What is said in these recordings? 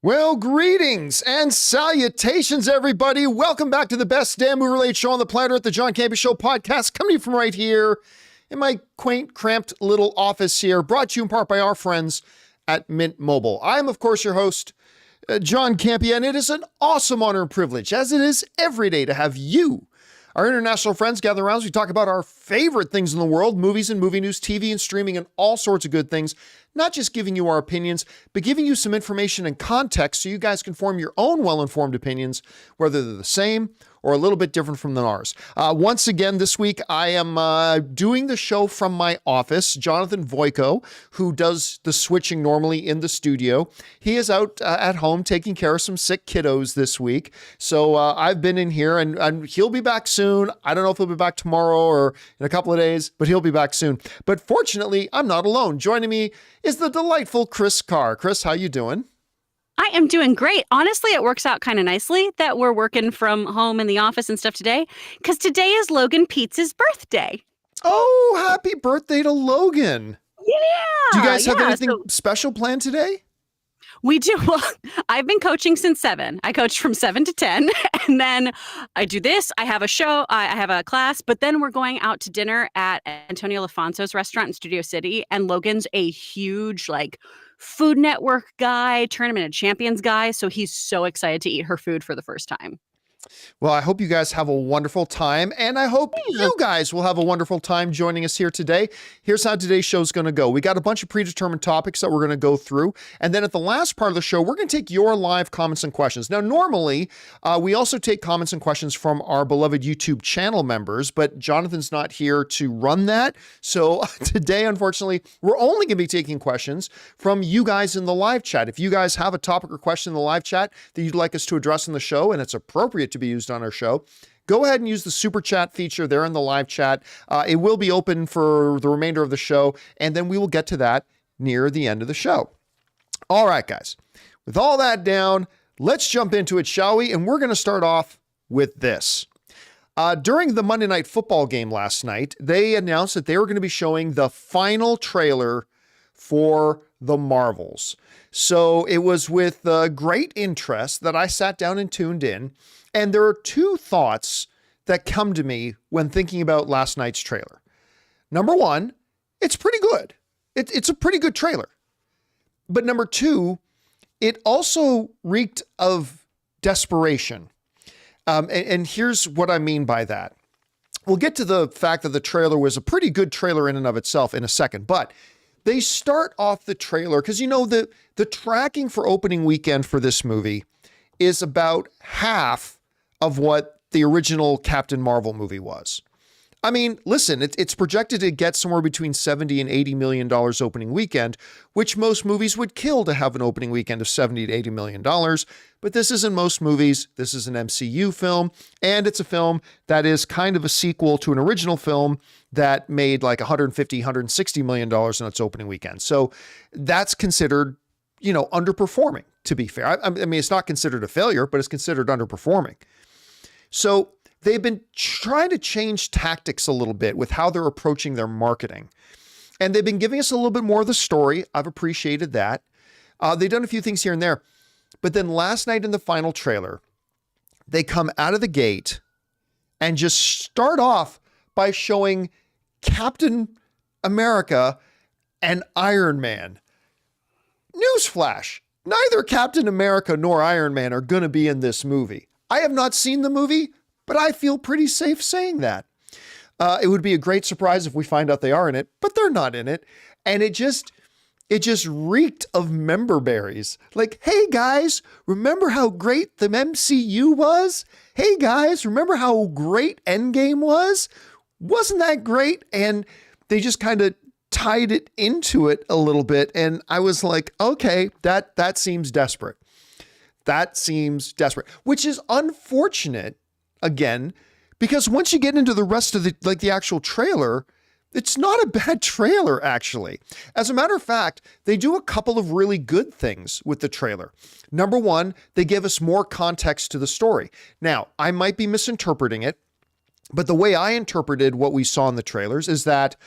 Well, greetings and salutations, everybody. Welcome back to the best damn movie-related show on the planet Earth, the John Campea Show podcast, coming to you from right here in my quaint, cramped little office here, brought to you in part by our friends at Mint Mobile. I am, of course, your host, John Campea, and it is an awesome honor and privilege, as it is every day, to have you, our international friends, gather around as we talk about our favorite things in the world, movies and movie news, TV and streaming, and all sorts of good things. Not just giving you our opinions, but giving you some information and context so you guys can form your own well-informed opinions, whether they're the same or a little bit different from ours. Once again, this week, I am doing the show from my office. Jonathan Voico, who does the switching normally in the studio, he is out at home taking care of some sick kiddos this week. So I've been in here, and he'll be back soon. I don't know if he'll be back tomorrow or in a couple of days, but he'll be back soon. But fortunately, I'm not alone. Joining me is the delightful Chris Carr. Chris, how you doing? I am doing great. Honestly, it works out kind of nicely that we're working from home in the office and stuff today, because today is Logan Pete's birthday. Oh, happy birthday to Logan. Yeah. Do you guys have anything special planned today? We do. Well, I've been coaching since 7. I coach from 7 to 10, and then I do this. I have a show. I have a class, but then we're going out to dinner at Antonio Lafonso's restaurant in Studio City, and Logan's a huge, Food Network guy, Tournament of Champions guy, so he's so excited to eat her food for the first time. Well, I hope you guys have a wonderful time, and I hope you guys will have a wonderful time joining us here today. Here's how today's show is going to go. We got a bunch of predetermined topics that we're going to go through, and then at the last part of the show, we're going to take your live comments and questions. Now, normally, we also take comments and questions from our beloved YouTube channel members, but Jonathan's not here to run that, so today, unfortunately, we're only going to be taking questions from you guys in the live chat. If you guys have a topic or question in the live chat that you'd like us to address in the show, and it's appropriate to be used on our show, go ahead and use the super chat feature there in the live chat. It will be open for the remainder of the show, and then we will get to that near the end of the show. All right, guys, with all that down, let's jump into it, shall we? And we're going to start off with this. During the Monday Night Football game last night, they announced that they were going to be showing the final trailer for The Marvels. So it was with great interest that I sat down and tuned in. And there are two thoughts that come to me when thinking about last night's trailer. Number one, it's pretty good. It's a pretty good trailer. But number two, it also reeked of desperation. And here's what I mean by that. We'll get to the fact that the trailer was a pretty good trailer in and of itself in a second, but they start off the trailer because, the tracking for opening weekend for this movie is about half of what the original Captain Marvel movie was. I mean, listen, it's projected to get somewhere between $70 and $80 million opening weekend, which most movies would kill to have an opening weekend of $70 to $80 million. But this isn't most movies. This is an MCU film, and it's a film that is kind of a sequel to an original film that made like $150, $160 million in its opening weekend. So that's considered, underperforming, to be fair. I mean, it's not considered a failure, but it's considered underperforming. So they've been trying to change tactics a little bit with how they're approaching their marketing. And they've been giving us a little bit more of the story. I've appreciated that. They've done a few things here and there. But then last night in the final trailer, they come out of the gate and just start off by showing Captain America and Iron Man. Newsflash, neither Captain America nor Iron Man are going to be in this movie. I have not seen the movie, but I feel pretty safe saying that. It would be a great surprise if we find out they are in it, but they're not in it. And it just reeked of member berries. Like, hey guys, remember how great the MCU was? Hey guys, remember how great Endgame was? Wasn't that great? And they just kind of tied it into it a little bit. And I was like, okay, that seems desperate. That seems desperate, which is unfortunate, again, because once you get into the rest of the actual trailer, it's not a bad trailer, actually. As a matter of fact, they do a couple of really good things with the trailer. Number one, they give us more context to the story. Now, I might be misinterpreting it, but the way I interpreted what we saw in the trailers is that,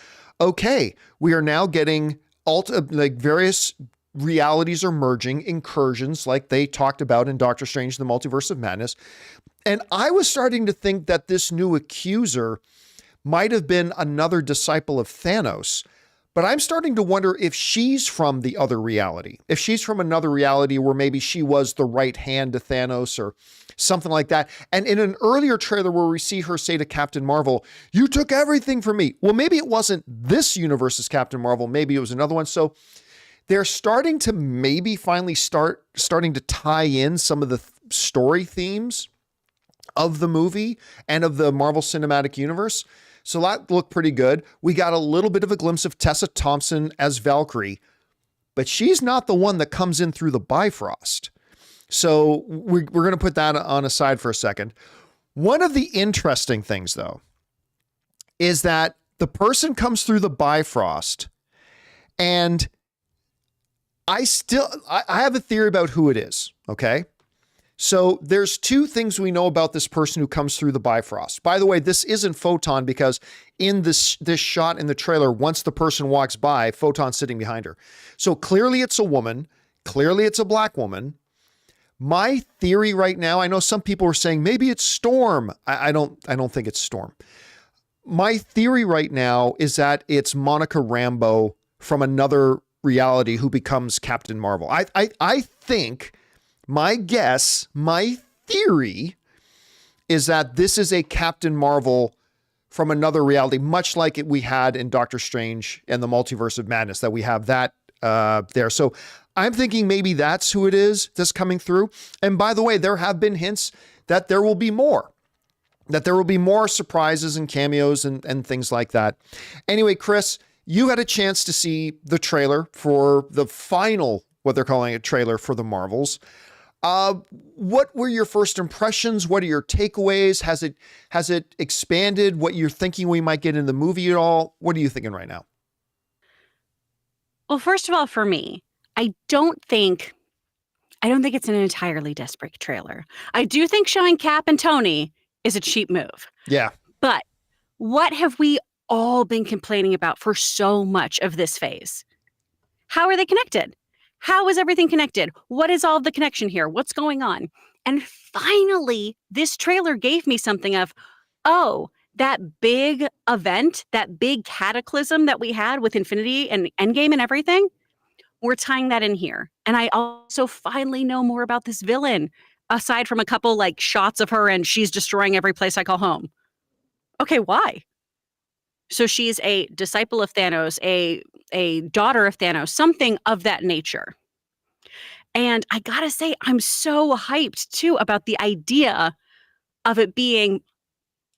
okay, we are now getting various realities are merging, incursions like they talked about in Doctor Strange, the Multiverse of Madness. And I was starting to think that this new accuser might have been another disciple of Thanos. But I'm starting to wonder if she's from the other reality, if she's from another reality where maybe she was the right hand to Thanos or something like that. And in an earlier trailer where we see her say to Captain Marvel, "You took everything from me." Well, maybe it wasn't this universe's Captain Marvel. Maybe it was another one. So they're starting to maybe finally starting to tie in some of the story themes of the movie and of the Marvel Cinematic Universe. So that looked pretty good. We got a little bit of a glimpse of Tessa Thompson as Valkyrie, but she's not the one that comes in through the Bifrost. So we're going to put that on aside for a second. One of the interesting things, though, is that the person comes through the Bifrost, and I have a theory about who it is, okay? So there's two things we know about this person who comes through the Bifrost. By the way, this isn't Photon because in this shot in the trailer, once the person walks by, Photon's sitting behind her. So clearly it's a woman. Clearly it's a black woman. My theory right now, I know some people are saying maybe it's Storm. I don't think it's Storm. My theory right now is that it's Monica Rambeau from another reality who becomes Captain Marvel. I think... My guess, my theory is that this is a Captain Marvel from another reality, much like we had in Doctor Strange and the Multiverse of Madness, that we have that there. So I'm thinking maybe that's who it is that's coming through. And by the way, there have been hints that there will be more, surprises and cameos and things like that. Anyway, Chris, you had a chance to see the trailer for the final, what they're calling a trailer for the Marvels. What were your first impressions? What are your takeaways? Has it expanded what you're thinking we might get in the movie at all? What are you thinking right now? Well, first of all, for me, I don't think it's an entirely desperate trailer. I do think showing Cap and Tony is a cheap move. Yeah. But what have we all been complaining about for so much of this phase? How are they connected? How is everything connected? What is all the connection here? What's going on? And finally, this trailer gave me something of, oh, that big event, that big cataclysm that we had with Infinity and Endgame and everything, we're tying that in here. And I also finally know more about this villain, aside from a couple like shots of her and she's destroying every place I call home. Okay, why? So she's a disciple of Thanos, a daughter of Thanos, something of that nature. And I gotta say, I'm so hyped too about the idea of it being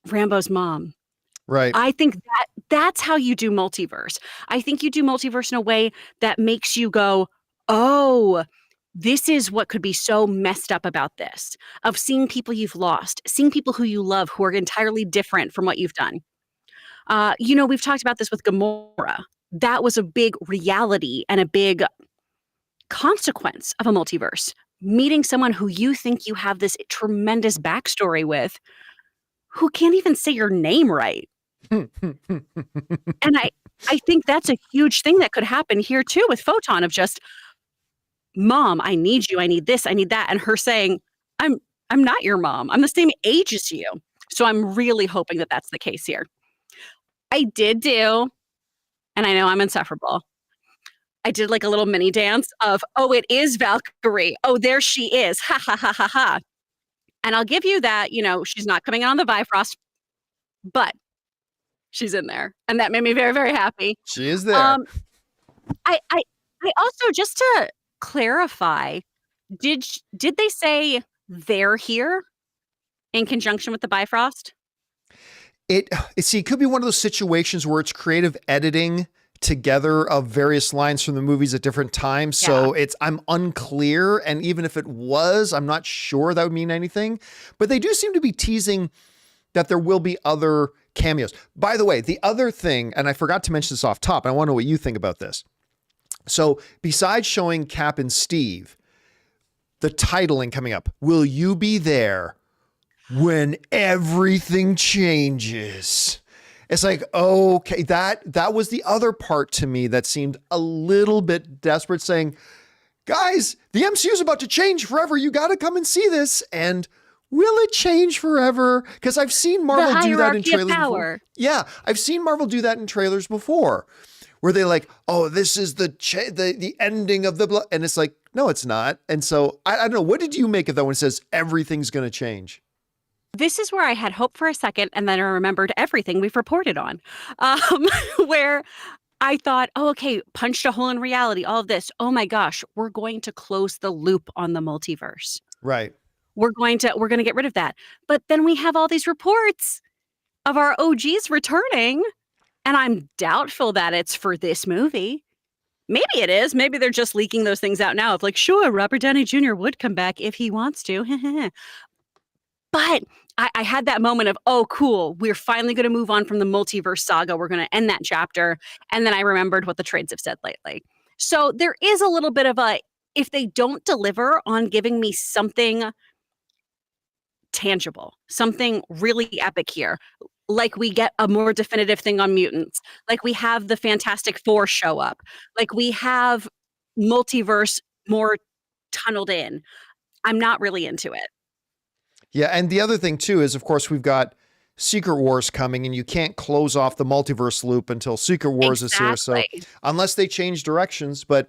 Rambo's mom. Right. I think that's how you do multiverse. I think you do multiverse in a way that makes you go, oh, this is what could be so messed up about this, of seeing people you've lost, seeing people who you love who are entirely different from what you've done. We've talked about this with Gamora. That was a big reality and a big consequence of a multiverse. Meeting someone who you think you have this tremendous backstory with, who can't even say your name right. And I think that's a huge thing that could happen here too with Photon, of just, Mom, I need you, I need this, I need that. And her saying, I'm not your mom. I'm the same age as you. So I'm really hoping that that's the case here. I did do, and I know I'm insufferable, I did like a little mini dance of, oh, it is Valkyrie. Oh, there she is. Ha, ha, ha, ha, ha. And I'll give you that, she's not coming on the Bifrost, but she's in there. And that made me very, very happy. She is there. I also, just to clarify, did they say they're here in conjunction with the Bifrost? It could be one of those situations where it's creative editing together of various lines from the movies at different times. Yeah. So I'm unclear. And even if it was, I'm not sure that would mean anything, but they do seem to be teasing that there will be other cameos. By the way, the other thing, and I forgot to mention this off top, and I want to know what you think about this. So besides showing Cap and Steve, the titling coming up, will you be there when everything changes? It's like, okay, that was the other part to me that seemed a little bit desperate, saying, guys, the MCU is about to change forever. You got to come and see this. And will it change forever? Because I've seen Marvel do that in trailers before. Yeah, I've seen Marvel do that in trailers before, where they like, oh, this is the ending of the blood, and it's like, no, it's not. And so I don't know. What did you make of that when it says everything's going to change? This is where I had hope for a second, and then I remembered everything we've reported on, where I thought, oh, okay, punched a hole in reality, all of this. Oh my gosh, we're going to close the loop on the multiverse. Right. We're going to get rid of that. But then we have all these reports of our OGs returning, and I'm doubtful that it's for this movie. Maybe it is. Maybe they're just leaking those things out now of like, sure, Robert Downey Jr. would come back if he wants to. But I had that moment of, oh, cool. We're finally going to move on from the multiverse saga. We're going to end that chapter. And then I remembered what the trades have said lately. So there is a little bit of a, if they don't deliver on giving me something tangible, something really epic here, like we get a more definitive thing on mutants, like we have the Fantastic Four show up, like we have multiverse more tunneled in, I'm not really into it. Yeah, and the other thing too is, of course, we've got Secret Wars coming, and you can't close off the multiverse loop until Secret Wars is here. So unless they change directions, but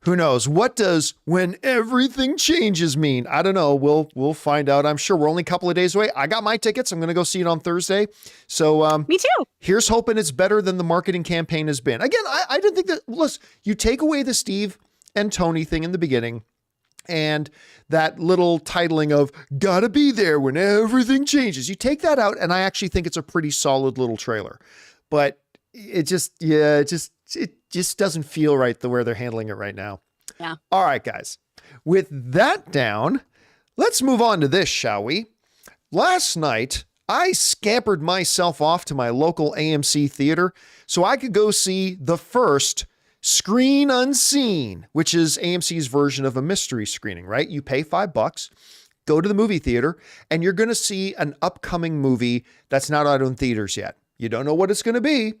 who knows? What does when everything changes mean? I don't know. We'll find out. I'm sure we're only a couple of days away. I got my tickets. I'm going to go see it on Thursday. So me too. Here's hoping it's better than the marketing campaign has been. Again, I didn't think that. Listen, you take away the Steve and Tony thing in the beginning, and that little titling of gotta be there when everything changes. You take that out, and I actually think it's a pretty solid little trailer. But it just doesn't feel right the way they're handling it right now. Yeah. All right, guys. With that down, let's move on to this, shall we? Last night, I scampered myself off to my local AMC theater so I could go see the first Screen Unseen, which is AMC's version of a mystery screening, right? You pay $5, go to the movie theater, and you're going to see an upcoming movie that's not out in theaters yet. You don't know what it's going to be.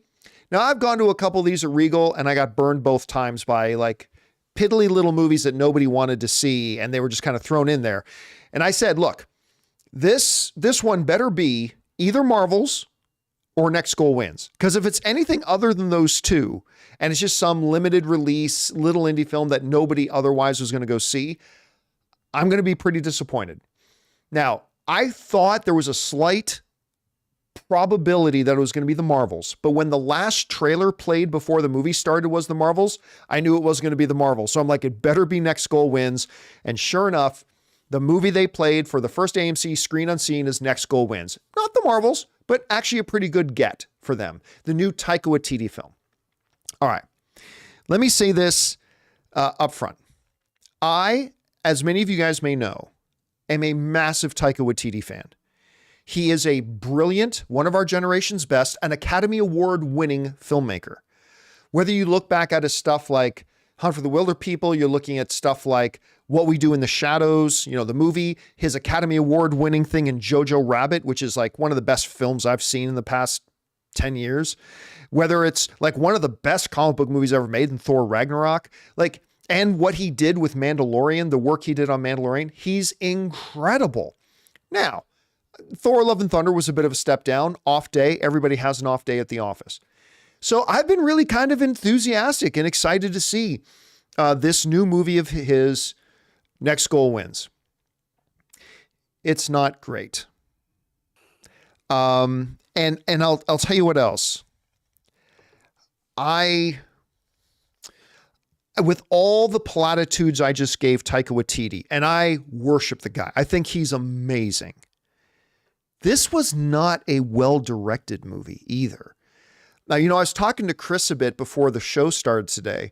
Now, I've gone to a couple of these at Regal, and I got burned both times by like piddly little movies that nobody wanted to see, and they were just kind of thrown in there. And I said, look, this one better be either Marvel's or Next Goal Wins. Because if it's anything other than those two, and it's just some limited release, little indie film that nobody otherwise was going to go see, I'm going to be pretty disappointed. Now, I thought there was a slight probability that it was going to be the Marvels, but when the last trailer played before the movie started was the Marvels, I knew it was going to be the Marvels. So I'm like, it better be Next Goal Wins. And sure enough, the movie they played for the first AMC Screen Unseen is Next Goal Wins. Not the Marvels, but actually a pretty good get for them. The new Taika Waititi film. All right. Let me say this up front. I, as many of you guys may know, am a massive Taika Waititi fan. He is a brilliant, one of our generation's best, an Academy Award winning filmmaker. Whether you look back at his stuff like Hunt for the Wilder People, you're looking at stuff like What We Do in the Shadows, the movie, his Academy Award winning thing in Jojo Rabbit, which is like one of the best films I've seen in the past 10 years. Whether it's like one of the best comic book movies ever made in Thor Ragnarok, and what he did with Mandalorian, the work he did on Mandalorian, he's incredible. Now, Thor Love and Thunder was a bit of a step down, off day. Everybody has an off day at the office. So I've been really kind of enthusiastic and excited to see this new movie of his, Next Goal Wins. It's not great. And I'll tell you what else. With all the platitudes I just gave Taika Waititi, and I worship the guy. I think he's amazing. This was not a well-directed movie either. Now, I was talking to Chris a bit before the show started today,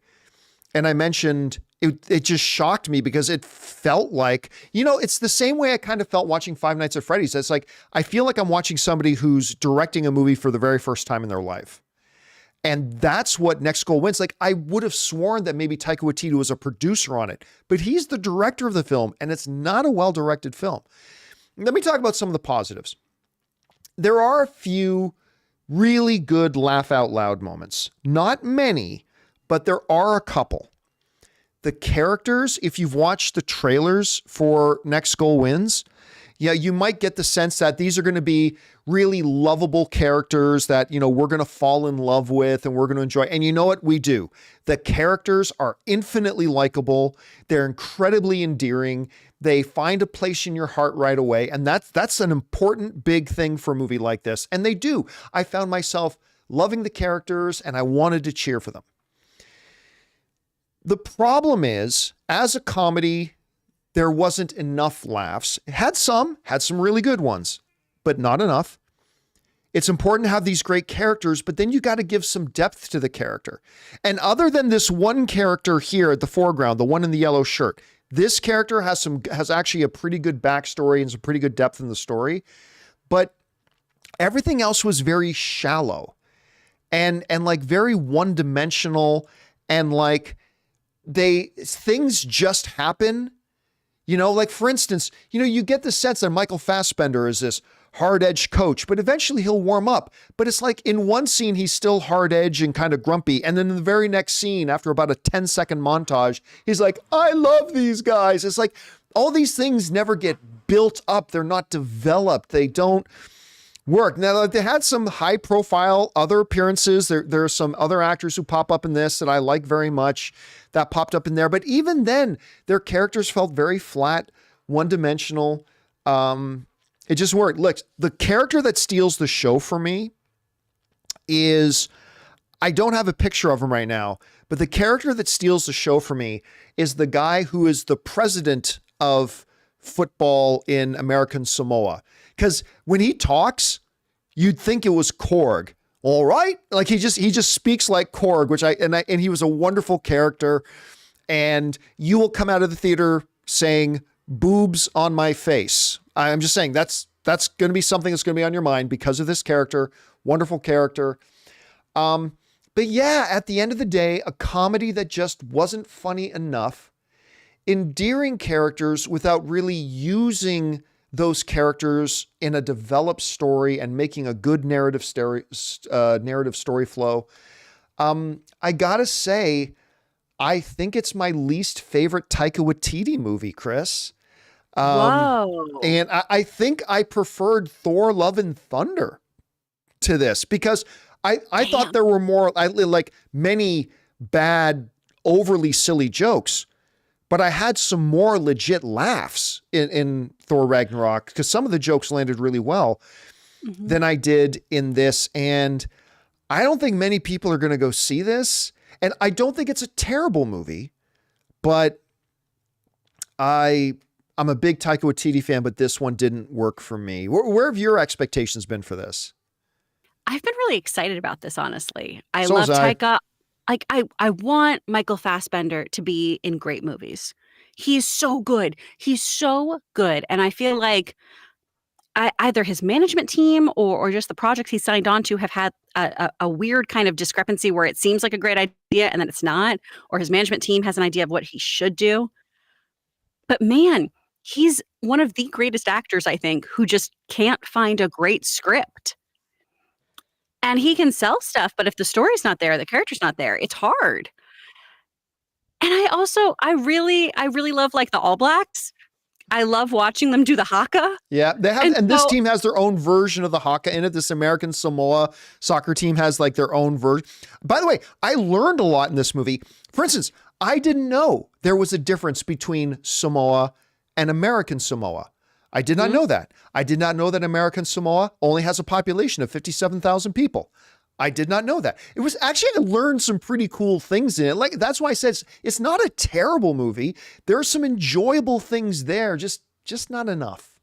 and I mentioned it just shocked me because it felt like, it's the same way I kind of felt watching Five Nights at Freddy's. It's like, I feel like I'm watching somebody who's directing a movie for the very first time in their life. And that's what Next Goal Wins. Like, I would have sworn that maybe Taika Waititi was a producer on it, but he's the director of the film, and it's not a well-directed film. Let me talk about some of the positives. There are a few really good laugh out loud moments. Not many, but there are a couple. the characters, if you've watched the trailers for Next Goal Wins, yeah, you might get the sense that these are going to be really lovable characters that, you know, we're going to fall in love with and we're going to enjoy. And you know what? We do. The characters are infinitely likable. They're incredibly endearing. They find a place in your heart right away. And that's an important big thing for a movie like this. And they do. I found myself loving the characters and I wanted to cheer for them. The problem is, as a comedy, there wasn't enough laughs. It had some really good ones, but not enough. It's important to have these great characters, but then you got to give some depth to the character. And other than this one character here at the foreground, the one in the yellow shirt, this character has actually a pretty good backstory and some pretty good depth in the story, but everything else was very shallow and like very one-dimensional, and like things just happen. You know, like for instance, you know, you get the sense that Michael Fassbender is this hard-edged coach, but eventually he'll warm up. But it's like in one scene, he's still hard-edged and kind of grumpy. And then in the very next scene, after about a 10-second montage, he's like, I love these guys. It's like all these things never get built up. They're not developed. They don't work. Now, they had some high-profile other appearances. There are some other actors who pop up in this that I like very much that popped up in there. But even then, their characters felt very flat, one-dimensional. It just worked. Look, the character that steals the show for me is, I don't have a picture of him right now, but the character that steals the show for me is the guy who is the president of football in American Samoa. Because when he talks, you'd think it was Korg. All right. Like he just speaks like Korg, and he was a wonderful character. And you will come out of the theater saying boobs on my face. I'm just saying that's going to be something that's going to be on your mind because of this character. Wonderful character. But yeah, at the end of the day, a comedy that just wasn't funny enough, endearing characters without really using those characters in a developed story and making a good narrative story flow. I gotta say, I think it's my least favorite Taika Waititi movie, Chris. Whoa. And I think I preferred Thor: Love and Thunder to this because I thought there were more, like many bad, overly silly jokes, but I had some more legit laughs in Thor Ragnarok because some of the jokes landed really well than I did in this. And I don't think many people are going to go see this. And I don't think it's a terrible movie, but I'm a big Taika Waititi fan, but this one didn't work for me. Where have your expectations been for this? I've been really excited about this, honestly. I love Taika. Like I want Michael Fassbender to be in great movies. He's so good. He's so good. And I feel like either his management team or just the projects he signed on to have had a weird kind of discrepancy where it seems like a great idea and then it's not, or his management team has an idea of what he should do. But man, he's one of the greatest actors, I think, who just can't find a great script. And he can sell stuff, but if the story's not there, the character's not there, it's hard. And I really love like the All Blacks. I love watching them do the haka. Yeah, they have, and this team has their own version of the haka in it. This American Samoa soccer team has like their own version. By the way, I learned a lot in this movie. For instance, I didn't know there was a difference between Samoa and American Samoa. I did not know that. I did not know that American Samoa only has a population of 57,000 people. I did not know that. It was actually, I learned some pretty cool things in it. Like, that's why I said it's not a terrible movie. There are some enjoyable things there, just not enough.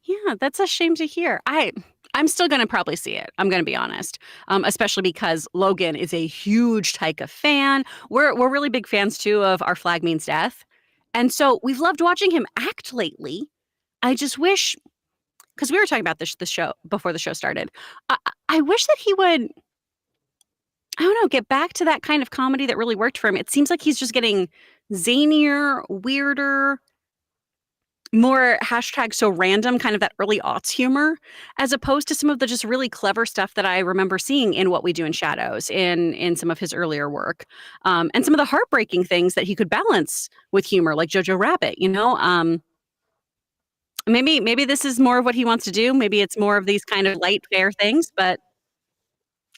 Yeah, that's a shame to hear. I'm still going to probably see it. I'm going to be honest, especially because Logan is a huge Taika fan. We're really big fans too of Our Flag Means Death, and so we've loved watching him act lately. I just wish, because we were talking about the show before the show started. I wish that he would, I don't know, get back to that kind of comedy that really worked for him. It seems like he's just getting zanier, weirder. more hashtag so random, kind of that early aughts humor, as opposed to some of the just really clever stuff that I remember seeing in What We Do in Shadows, in some of his earlier work, and some of the heartbreaking things that he could balance with humor, like Jojo Rabbit. Maybe this is more of what he wants to do. Maybe it's more of these kind of light, fair things, but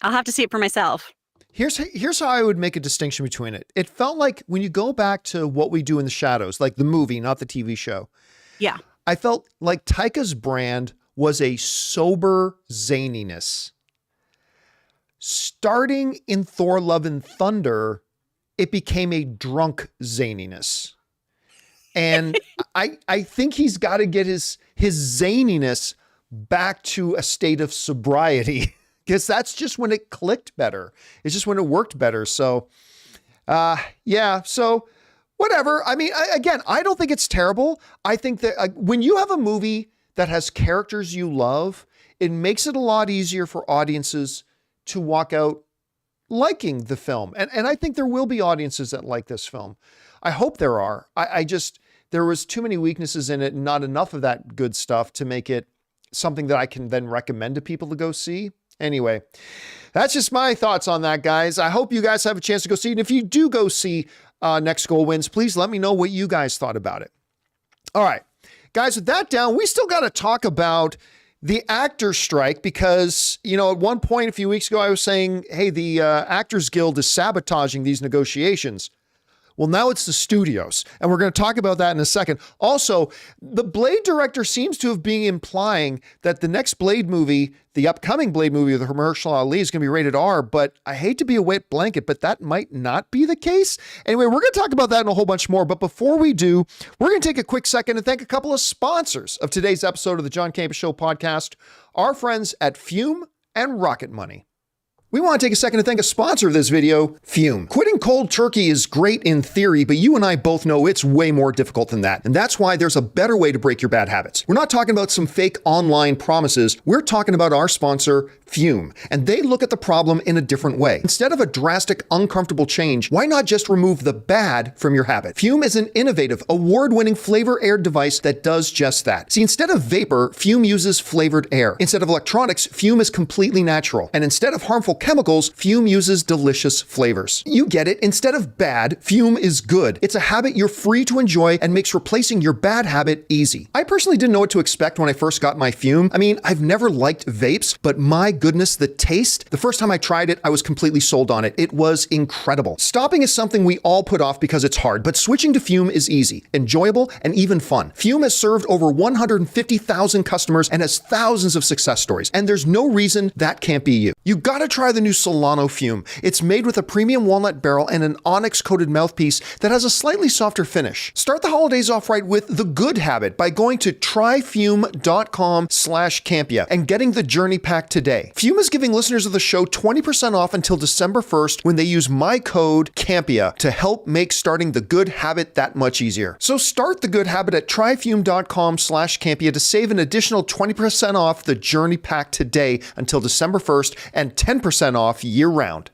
I'll have to see it for myself. Here's how I would make a distinction between it. It felt like when you go back to What We Do in the Shadows, like the movie, not the TV show. Yeah. I felt like Taika's brand was a sober zaniness. Starting in Thor: Love and Thunder, it became a drunk zaniness. And I think he's got to get his zaniness back to a state of sobriety, because that's just when it clicked better. It's just when it worked better. So, yeah. So whatever. I mean, again, I don't think it's terrible. I think that when you have a movie that has characters you love, it makes it a lot easier for audiences to walk out liking the film. And I think there will be audiences that like this film. I hope there are. There was too many weaknesses in it and not enough of that good stuff to make it something that I can then recommend to people to go see. Anyway, that's just my thoughts on that, guys. I hope you guys have a chance to go see it. And if you do go see Next Goal Wins, please let me know what you guys thought about it. All right, guys, with that down, we still got to talk about the actor strike, because, at one point a few weeks ago, I was saying, hey, the Actors Guild is sabotaging these negotiations. Well, now it's the studios, and we're going to talk about that in a second. Also, the Blade director seems to have been implying that the next Blade movie, the upcoming Blade movie with Mahershala Ali, is going to be rated R, but I hate to be a wet blanket, but that might not be the case. Anyway, we're going to talk about that and a whole bunch more, but before we do, we're going to take a quick second and thank a couple of sponsors of today's episode of the John Campea Show podcast, our friends at Fume and Rocket Money. We want to take a second to thank a sponsor of this video, Fume. Quitting cold turkey is great in theory, but you and I both know it's way more difficult than that. And that's why there's a better way to break your bad habits. We're not talking about some fake online promises. We're talking about our sponsor, Fume. And they look at the problem in a different way. Instead of a drastic, uncomfortable change, why not just remove the bad from your habit? Fume is an innovative, award-winning flavor-aired device that does just that. See, instead of vapor, Fume uses flavored air. Instead of electronics, Fume is completely natural. And instead of harmful chemicals, Fume uses delicious flavors. You get it. Instead of bad, Fume is good. It's a habit you're free to enjoy and makes replacing your bad habit easy. I personally didn't know what to expect when I first got my Fume. I mean, I've never liked vapes, but my goodness, the taste. The first time I tried it, I was completely sold on it. It was incredible. Stopping is something we all put off because it's hard, but switching to Fume is easy, enjoyable, and even fun. Fume has served over 150,000 customers and has thousands of success stories, and there's no reason that can't be you. You gotta try the new Solano Fume. It's made with a premium walnut barrel and an onyx-coated mouthpiece that has a slightly softer finish. Start the holidays off right with the good habit by going to tryfume.com/Campea and getting the Journey Pack today. Fume is giving listeners of the show 20% off until December 1st when they use my code Campea to help make starting the good habit that much easier. So start the good habit at tryfume.com/Campea to save an additional 20% off the Journey Pack today until December 1st and 10% off year-round.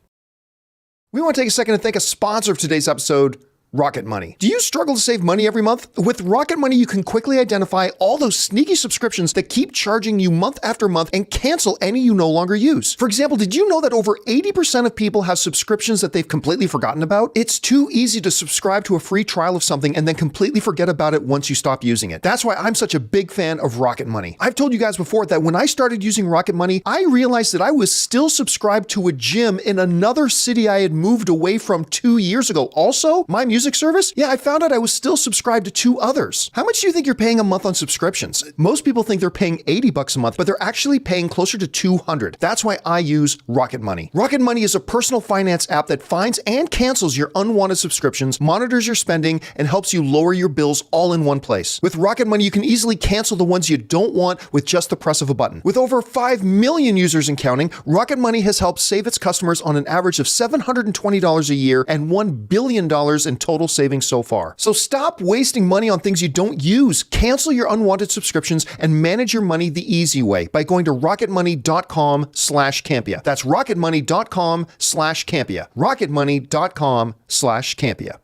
We want to take a second to thank a sponsor of today's episode, Rocket Money. Do you struggle to save money every month? With Rocket Money, you can quickly identify all those sneaky subscriptions that keep charging you month after month and cancel any you no longer use. For example, did you know that over 80% of people have subscriptions that they've completely forgotten about? It's too easy to subscribe to a free trial of something and then completely forget about it once you stop using it. That's why I'm such a big fan of Rocket Money. I've told you guys before that when I started using Rocket Money, I realized that I was still subscribed to a gym in another city I had moved away from 2 years ago. Also, my music service? Yeah, I found out I was still subscribed to 2 others. How much do you think you're paying a month on subscriptions? Most people think they're paying $80 a month, but they're actually paying closer to $200. That's why I use Rocket Money. Rocket Money is a personal finance app that finds and cancels your unwanted subscriptions, monitors your spending, and helps you lower your bills all in one place. With Rocket Money, you can easily cancel the ones you don't want with just the press of a button. With over 5 million users and counting, Rocket Money has helped save its customers on an average of $720 a year and $1 billion in total savings so far. So stop wasting money on things you don't use. Cancel your unwanted subscriptions and manage your money the easy way by going to rocketmoney.com/Campea. That's rocketmoney.com/Campea. rocketmoney.com/Campea.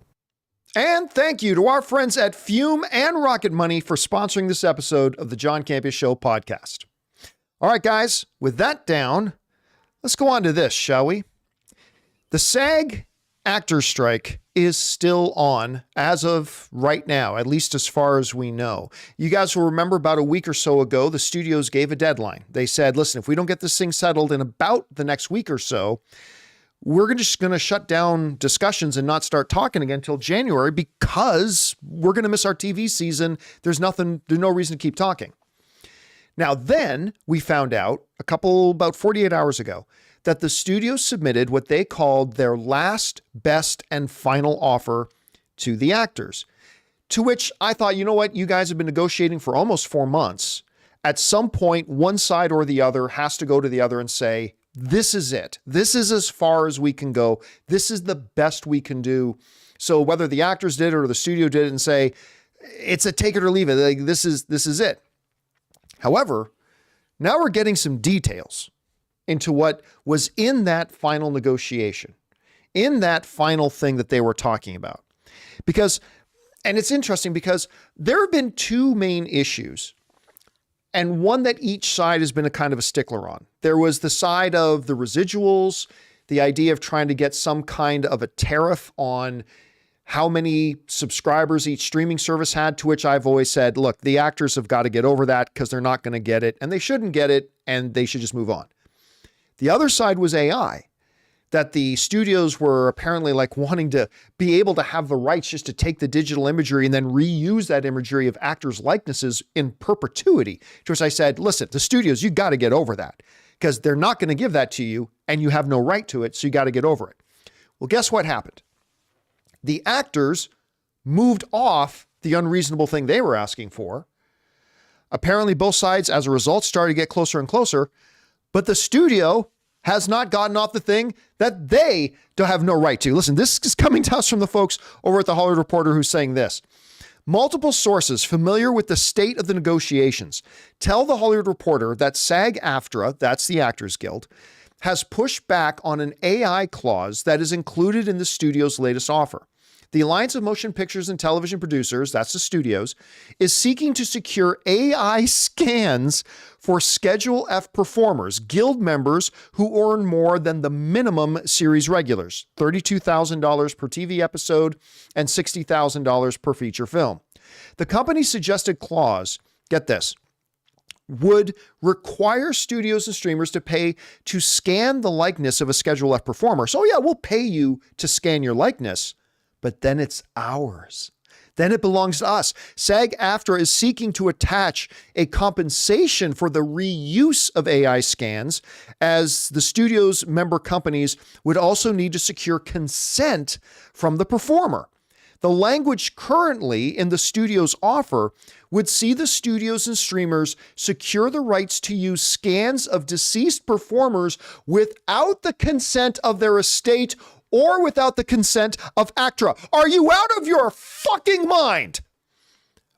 And thank you to our friends at Fume and Rocket Money for sponsoring this episode of the John Campea Show podcast. All right, guys, with that down, let's go on to this, shall we? The SAG-AFTRA strike is still on as of right now, at least as far as we know. You guys will remember about a week or so ago, the studios gave a deadline. They said, listen, if we don't get this thing settled in about the next week or so, we're just going to shut down discussions and not start talking again until January because we're going to miss our TV season. There's no reason to keep talking. Now, then we found out about 48 hours ago that the studio submitted what they called their last, best, and final offer to the actors, to which I thought, you know what? You guys have been negotiating for almost 4 months. At some point, one side or the other has to go to the other and say, this is it. This is as far as we can go. This is the best we can do. So whether the actors did it or the studio did it and say, it's a take it or leave it. Like, this is it. However, now we're getting some details into what was in that final negotiation, in that final thing that they were talking about. And it's interesting because there have been two main issues, and one that each side has been a kind of a stickler on. There was the side of the residuals, the idea of trying to get some kind of a tariff on how many subscribers each streaming service had, to which I've always said, look, the actors have got to get over that because they're not going to get it, and they shouldn't get it, and they should just move on. The other side was AI, that the studios were apparently like wanting to be able to have the rights just to take the digital imagery and then reuse that imagery of actors' likenesses in perpetuity. To which I said, listen, the studios, you got to get over that because they're not going to give that to you and you have no right to it. So you got to get over it. Well, guess what happened? The actors moved off the unreasonable thing they were asking for. Apparently both sides, as a result, started to get closer and closer, but the studio has not gotten off the thing that they don't have no right to. Listen, this is coming to us from the folks over at the Hollywood Reporter who's saying this. Multiple sources familiar with the state of the negotiations tell the Hollywood Reporter that SAG-AFTRA, that's the Actors Guild, has pushed back on an AI clause that is included in the studio's latest offer. The Alliance of Motion Pictures and Television Producers, that's the studios, is seeking to secure AI scans for Schedule F performers, guild members who earn more than the minimum series regulars, $32,000 per TV episode and $60,000 per feature film. The company's suggested clause, get this, would require studios and streamers to pay to scan the likeness of a Schedule F performer. So yeah, we'll pay you to scan your likeness, but then it's ours. Then it belongs to us. SAG-AFTRA is seeking to attach a compensation for the reuse of AI scans, as the studio's member companies would also need to secure consent from the performer. The language currently in the studio's offer would see the studios and streamers secure the rights to use scans of deceased performers without the consent of their estate or without the consent of AFTRA. Are you out of your fucking mind?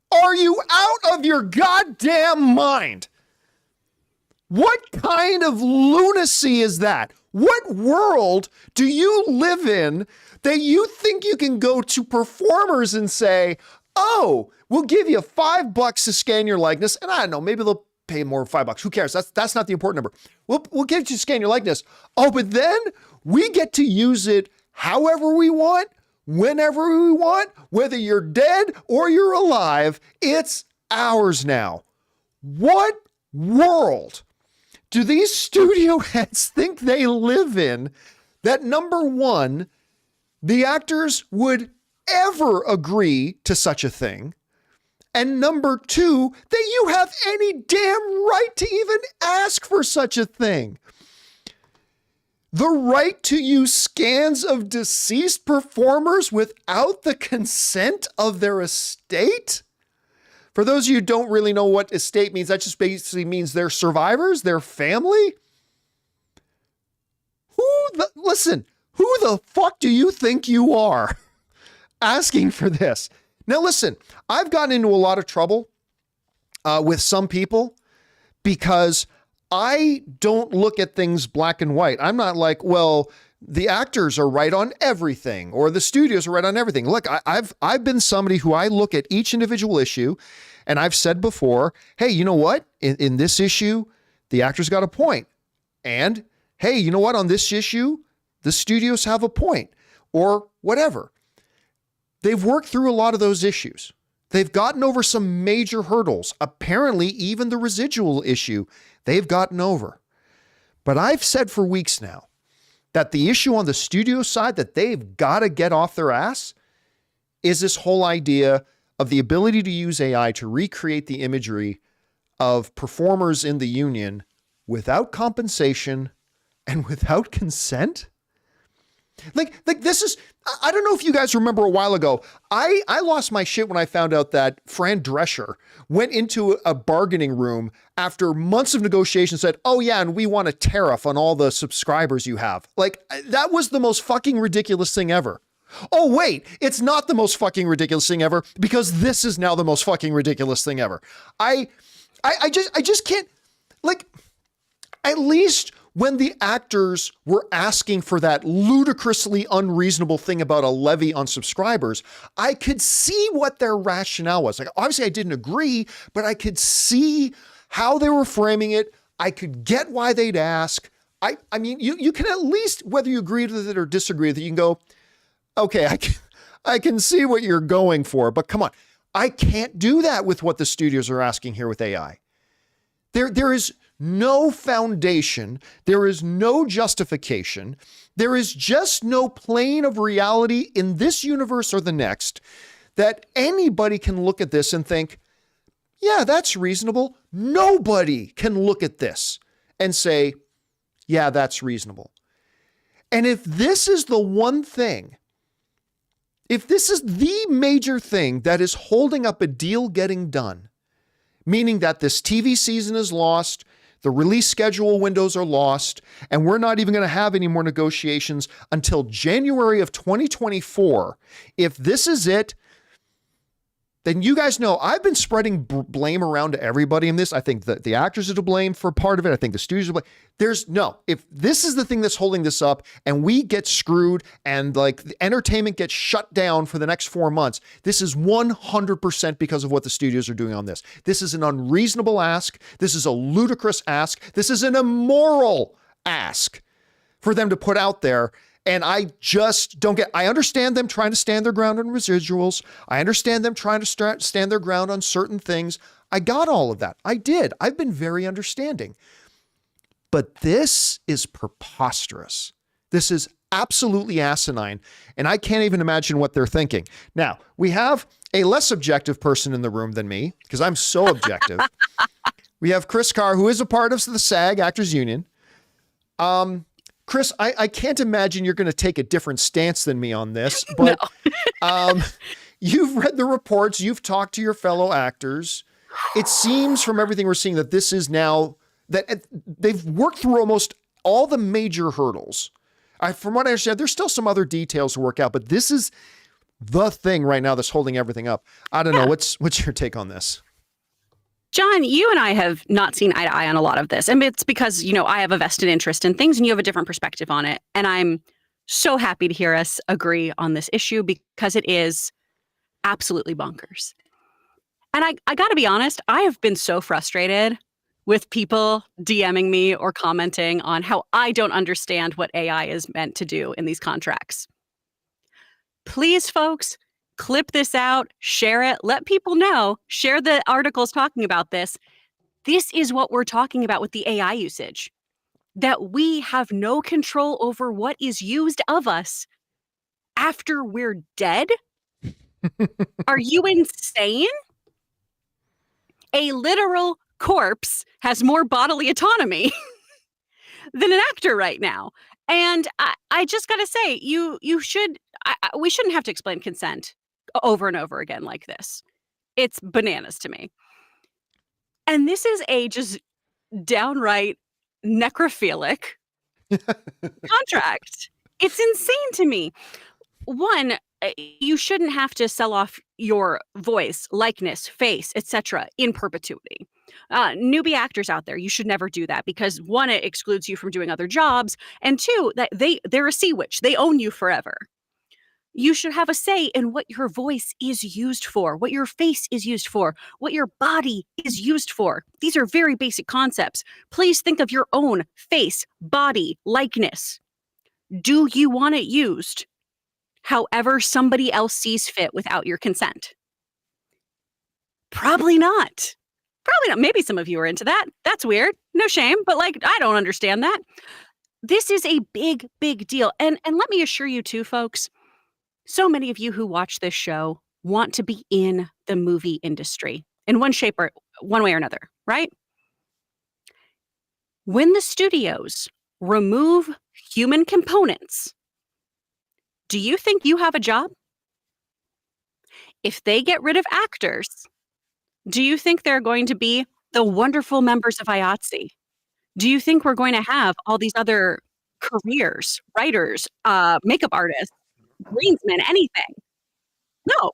Are you out of your goddamn mind? What kind of lunacy is that? What world do you live in that you think you can go to performers and say, oh, we'll give you $5 to scan your likeness, and I don't know, maybe they'll pay more than $5. Who cares? That's not the important number. We'll give you to scan your likeness. Oh, but then we get to use it however we want, whenever we want, whether you're dead or you're alive. It's ours now. What world do these studio heads think they live in that, number one, the actors would ever agree to such a thing? And number two, that you have any damn right to even ask for such a thing. The right to use scans of deceased performers without the consent of their estate? For those of you who don't really know what estate means, that just basically means they're survivors, their family. Listen, who the fuck do you think you are asking for this? Now, listen, I've gotten into a lot of trouble with some people because I don't look at things black and white. I'm not like, well, the actors are right on everything, or the studios are right on everything. Look, I've been somebody who I look at each individual issue, and I've said before, hey, you know what? In this issue, the actors got a point. And hey, you know what? On this issue, the studios have a point, or whatever. They've worked through a lot of those issues. They've gotten over some major hurdles. Apparently, even the residual issue, they've gotten over. But I've said for weeks now that the issue on the studio side that they've got to get off their ass is this whole idea of the ability to use AI to recreate the imagery of performers in the union without compensation and without consent. Like this is, I don't know if you guys remember a while ago, I lost my shit when I found out that Fran Drescher went into a bargaining room after months of negotiation, said, oh yeah, and we want a tariff on all the subscribers you have. Like, that was the most fucking ridiculous thing ever. Oh wait, it's not the most fucking ridiculous thing ever, because this is now the most fucking ridiculous thing ever. I just can't, like, at least when the actors were asking for that ludicrously unreasonable thing about a levy on subscribers, I could see what their rationale was. Like, obviously I didn't agree, but I could see how they were framing it. I could get why they'd ask. I mean, you can at least, whether you agree with it or disagree with it, you can go, okay, I can see what you're going for, but come on. I can't do that with what the studios are asking here with AI. There is no foundation. There is no justification. There is just no plane of reality in this universe or the next that anybody can look at this and think, yeah, that's reasonable. Nobody can look at this and say, yeah, that's reasonable. And if this is the one thing, if this is the major thing that is holding up a deal getting done, meaning that this TV season is lost, the release schedule windows are lost, and we're not even going to have any more negotiations until January of 2024. If this is it, then you guys know I've been spreading blame around to everybody in this. I think that the actors are to blame for part of it. I think the studios are to blame. If this is the thing that's holding this up and we get screwed and like the entertainment gets shut down for the next 4 months, this is 100% because of what the studios are doing on this. This is an unreasonable ask. This is a ludicrous ask. This is an immoral ask for them to put out there. And I just don't get, I understand them trying to stand their ground on residuals. I understand them trying to stand their ground on certain things. I got all of that. I did. I've been very understanding. But this is preposterous. This is absolutely asinine. And I can't even imagine what they're thinking. Now, we have a less objective person in the room than me, because I'm so objective. We have Chris Carr, who is a part of the SAG-AFTRA Union. Chris, I can't imagine you're going to take a different stance than me on this, but no. You've read the reports, you've talked to your fellow actors. It seems from everything we're seeing that this is now, that they've worked through almost all the major hurdles. From what I understand, there's still some other details to work out, but this is the thing right now that's holding everything up. I don't know. What's your take on this? John, you and I have not seen eye to eye on a lot of this. And it's because, I have a vested interest in things and you have a different perspective on it. And I'm so happy to hear us agree on this issue because it is absolutely bonkers. And I got to be honest, I have been so frustrated with people DMing me or commenting on how I don't understand what AI is meant to do in these contracts. Please, folks, clip this out, share it, let people know, share the articles talking about this. This is what we're talking about with the AI usage, that we have no control over what is used of us after we're dead. Are you insane? A literal corpse has more bodily autonomy than an actor right now. And I just got to say, we shouldn't have to explain consent over and over again like this. It's bananas to me. And this is a just downright necrophilic contract. It's insane to me. One, you shouldn't have to sell off your voice, likeness, face, etc. in perpetuity. Newbie actors out there, you should never do that because one, it excludes you from doing other jobs, and two, that they're a sea witch. They own you forever. You should have a say in what your voice is used for, what your face is used for, what your body is used for. These are very basic concepts. Please think of your own face, body, likeness. Do you want it used however somebody else sees fit without your consent? Probably not. Probably not. Maybe some of you are into that. That's weird. No shame, but like, I don't understand that. This is a big, big deal. And let me assure you too, folks, so many of you who watch this show want to be in the movie industry in one shape or one way or another, right? When the studios remove human components, do you think you have a job? If they get rid of actors, do you think they're going to be the wonderful members of IATSE? Do you think we're going to have all these other careers, writers, makeup artists, greensmen, anything? No.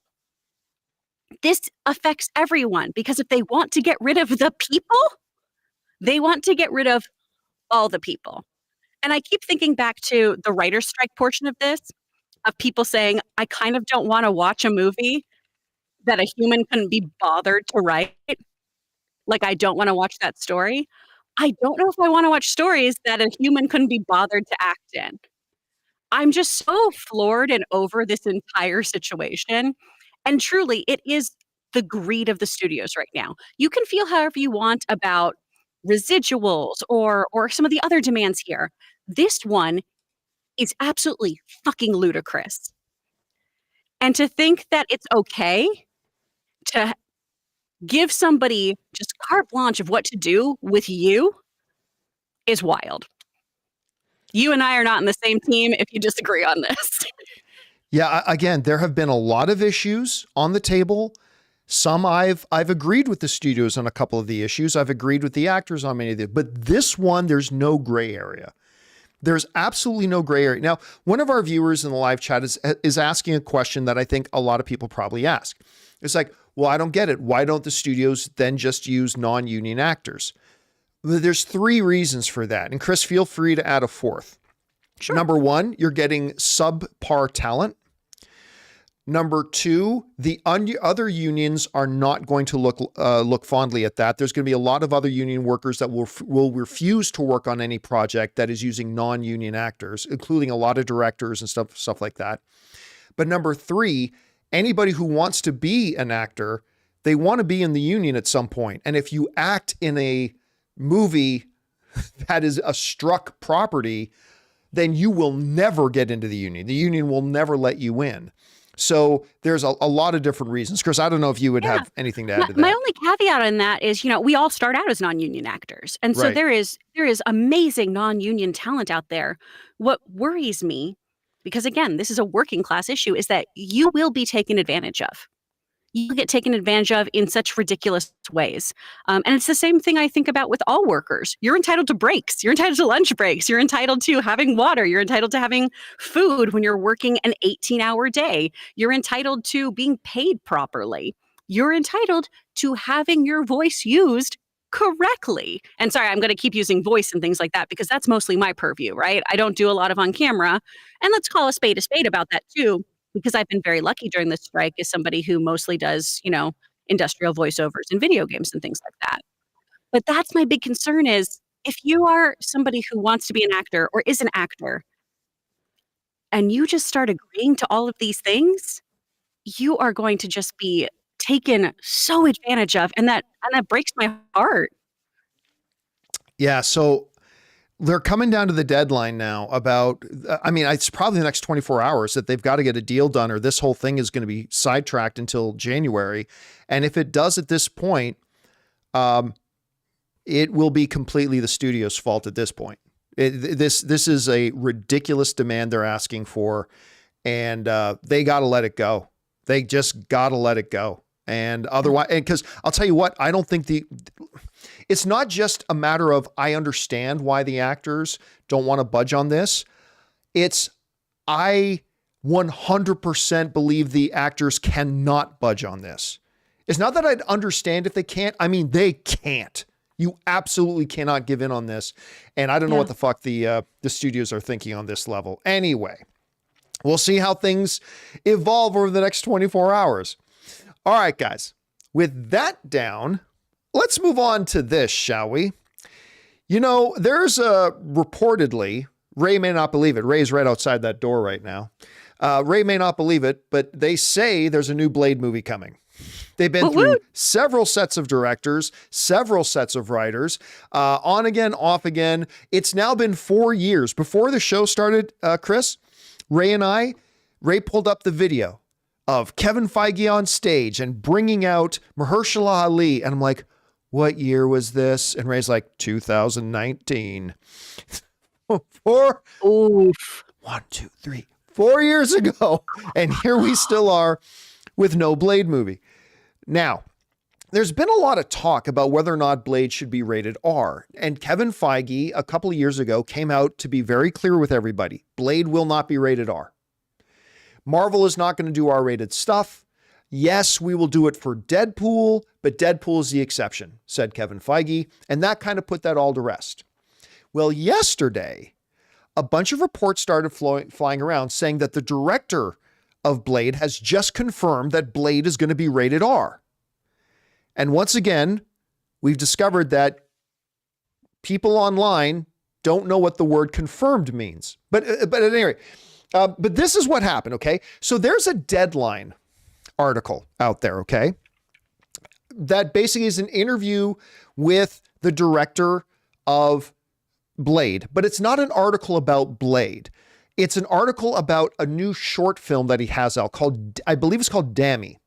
This affects everyone because if they want to get rid of the people, they want to get rid of all the people. And I keep thinking back to the writer's strike portion of this, of people saying, I kind of don't want to watch a movie that a human couldn't be bothered to write. Like, I don't want to watch that story. I don't know if I want to watch stories that a human couldn't be bothered to act in. I'm just so floored and over this entire situation. And truly, it is the greed of the studios right now. You can feel however you want about residuals or some of the other demands here. This one is absolutely fucking ludicrous. And to think that it's okay to give somebody just carte blanche of what to do with you is wild. You and I are not in the same team if you disagree on this. Yeah, again, there have been a lot of issues on the table. Some I've agreed with the studios on a couple of the issues. I've agreed with the actors on many of them. But this one, there's no gray area. There's absolutely no gray area. Now, one of our viewers in the live chat is asking a question that I think a lot of people probably ask. It's like, well, I don't get it. Why don't the studios then just use non-union actors? There's three reasons for that. And Chris, feel free to add a fourth. Sure. Number one, you're getting subpar talent. Number two, the other unions are not going to look fondly at that. There's going to be a lot of other union workers that will refuse to work on any project that is using non-union actors, including a lot of directors and stuff like that. But number three, anybody who wants to be an actor, they want to be in the union at some point. And if you act in a movie that is a struck property, then you will never get into the union. The union will never let you in. So there's a lot of different reasons. Chris, I don't know if you would have anything to add to that. My only caveat on that is, we all start out as non-union actors. And so there is amazing non-union talent out there. What worries me, because again, this is a working class issue, is that you will be taken advantage of. You get taken advantage of in such ridiculous ways. And it's the same thing I think about with all workers. You're entitled to breaks. You're entitled to lunch breaks. You're entitled to having water. You're entitled to having food when you're working an 18-hour day. You're entitled to being paid properly. You're entitled to having your voice used correctly. And sorry, I'm going to keep using voice and things like that because that's mostly my purview, right? I don't do a lot of on camera. And let's call a spade about that too. Because I've been very lucky during this strike as somebody who mostly does, industrial voiceovers and video games and things like that. But that's my big concern is if you are somebody who wants to be an actor or is an actor and you just start agreeing to all of these things, you are going to just be taken so advantage of. And that breaks my heart. Yeah. So they're coming down to the deadline now about, it's probably the next 24 hours that they've got to get a deal done or this whole thing is going to be sidetracked until January. And if it does at this point, it will be completely the studio's fault at this point. This is a ridiculous demand they're asking for and they got to let it go. They just got to let it go. And otherwise, because I'll tell you what, I don't think it's not just a matter of, I understand why the actors don't want to budge on this. I 100% believe the actors cannot budge on this. It's not that I'd understand if they can't. I mean, they can't. You absolutely cannot give in on this. And I don't know what the fuck the studios are thinking on this level. Anyway, we'll see how things evolve over the next 24 hours. All right, guys, with that down, let's move on to this, shall we? You know, there's reportedly, Ray may not believe it. Ray's right outside that door right now. Ray may not believe it, but they say there's a new Blade movie coming. They've been through several sets of directors, several sets of writers, on again, off again. It's now been 4 years. Before the show started, Chris, Ray pulled up the video of Kevin Feige on stage and bringing out Mahershala Ali. And I'm like, what year was this? And Ray's like, 2019. 4 years ago. And here we still are with no Blade movie. Now, there's been a lot of talk about whether or not Blade should be rated R. And Kevin Feige, a couple of years ago, came out to be very clear with everybody. Blade will not be rated R. Marvel is not going to do R-rated stuff. Yes, we will do it for Deadpool, but Deadpool is the exception, said Kevin Feige. And that kind of put that all to rest. Well, yesterday, a bunch of reports started flying around saying that the director of Blade has just confirmed that Blade is going to be rated R. And once again, we've discovered that people online don't know what the word confirmed means. But at any rate, but this is what happened, okay? So there's a Deadline article out there, okay? That basically is an interview with the director of Blade, but it's not an article about Blade. It's an article about a new short film that he has out called, I believe it's called Dammy.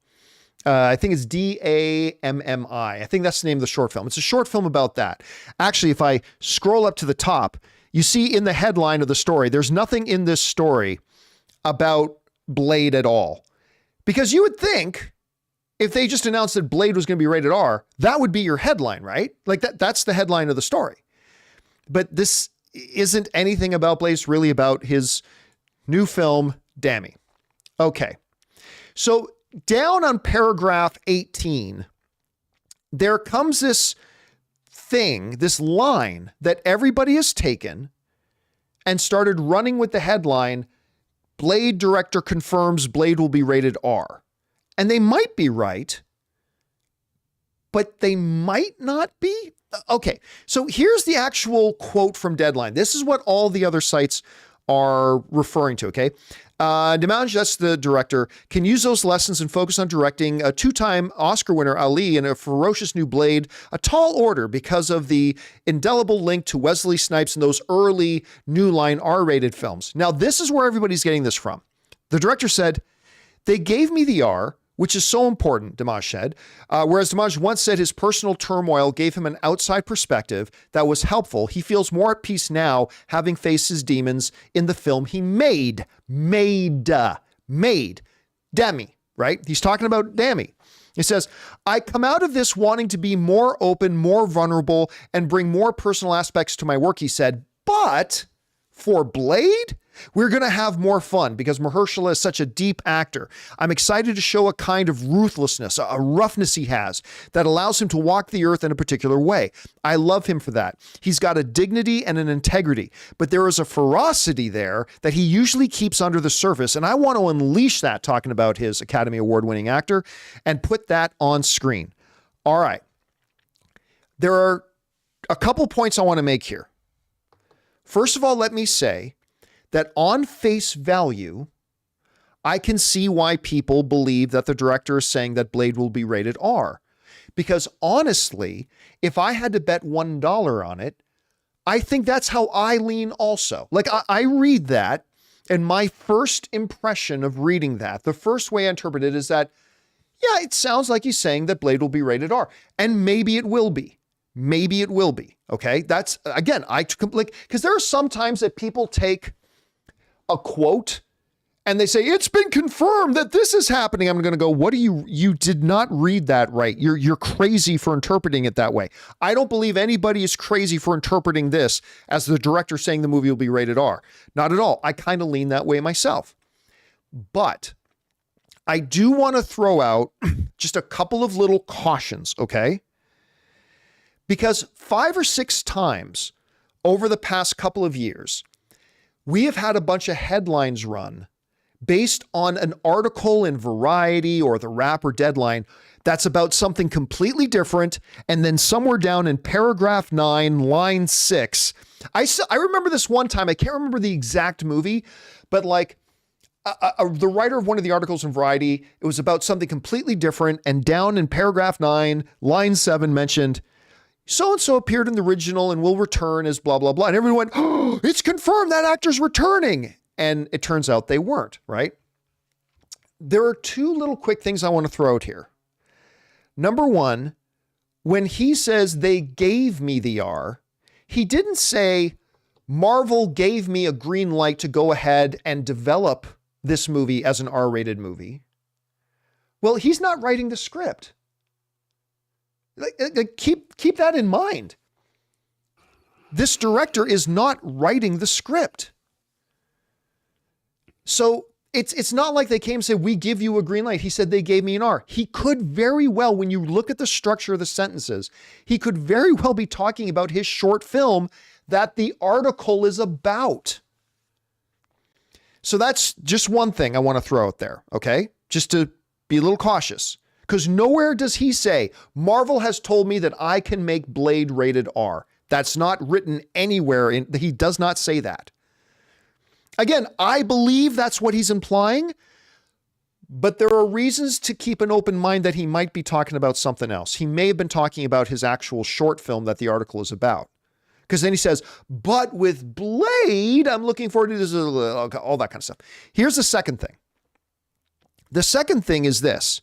I think it's Dammi. I think that's the name of the short film. It's a short film about that. Actually, if I scroll up to the top, you see in the headline of the story, there's nothing in this story about Blade at all. Because you would think if they just announced that Blade was going to be rated R, that would be your headline, right? Like that's the headline of the story. But this isn't anything about Blade. It's really about his new film, Dammy. Okay. So down on paragraph 18, there comes this thing, this line that everybody has taken and started running with the headline, Blade director confirms Blade will be rated R. And they might be right, but they might not be. Okay, so here's the actual quote from Deadline. This is what all the other sites are referring to, okay? Dimanche, that's the director, can use those lessons and focus on directing a 2-time Oscar winner Ali in a ferocious new Blade, a tall order because of the indelible link to Wesley Snipes in those early New Line R-rated films. Now, this is where everybody's getting this from. The director said, they gave me the R, which is so important, Dimanche said. Whereas Dimanche once said his personal turmoil gave him an outside perspective that was helpful. He feels more at peace now, having faced his demons in the film he made. Dammy, right? He's talking about Dammy. He says, I come out of this wanting to be more open, more vulnerable, and bring more personal aspects to my work, he said. But for Blade, we're going to have more fun because Mahershala is such a deep actor. I'm excited to show a kind of ruthlessness, a roughness he has that allows him to walk the earth in a particular way. I love him for that. He's got a dignity and an integrity, but there is a ferocity there that he usually keeps under the surface. And I want to unleash that, talking about his Academy Award-winning actor, and put that on screen. All right. There are a couple points I want to make here. First of all, let me say that on face value, I can see why people believe that the director is saying that Blade will be rated R. Because honestly, if I had to bet $1 on it, I think that's how I lean also. Like I read that, and my first impression of reading that, the first way I interpret it is that, yeah, it sounds like he's saying that Blade will be rated R. And maybe it will be. Maybe it will be. Okay. That's, again, because there are some times that people take a quote and they say, it's been confirmed that this is happening. I'm going to go, what do you did not read that right. You're crazy for interpreting it that way. I don't believe anybody is crazy for interpreting this as the director saying the movie will be rated R. Not at all. I kind of lean that way myself. But I do want to throw out just a couple of little cautions, okay? Because 5 or 6 times over the past couple of years, we have had a bunch of headlines run based on an article in Variety or the Rapper Deadline that's about something completely different. And then somewhere down in paragraph 9, line 6, I remember this one time, I can't remember the exact movie, but like the writer of one of the articles in Variety, it was about something completely different. And down in paragraph 9, line 7 mentioned, so-and-so appeared in the original and will return as blah, blah, blah. And everyone went, oh, it's confirmed that actor's returning. And it turns out they weren't, right? There are 2 little quick things I want to throw out here. Number 1, when he says they gave me the R, he didn't say Marvel gave me a green light to go ahead and develop this movie as an R-rated movie. Well, he's not writing the script. Keep that in mind. This director is not writing the script. So it's not like they came and said, we give you a green light. He said they gave me an R. He could very well, when you look at the structure of the sentences, he could very well be talking about his short film that the article is about. So that's just one thing I want to throw out there, okay? Just to be a little cautious. Because nowhere does he say, Marvel has told me that I can make Blade rated R. That's not written anywhere. He does not say that. Again, I believe that's what he's implying, but there are reasons to keep an open mind that he might be talking about something else. He may have been talking about his actual short film that the article is about. Because then he says, but with Blade, I'm looking forward to this, all that kind of stuff. Here's the second thing. The second thing is this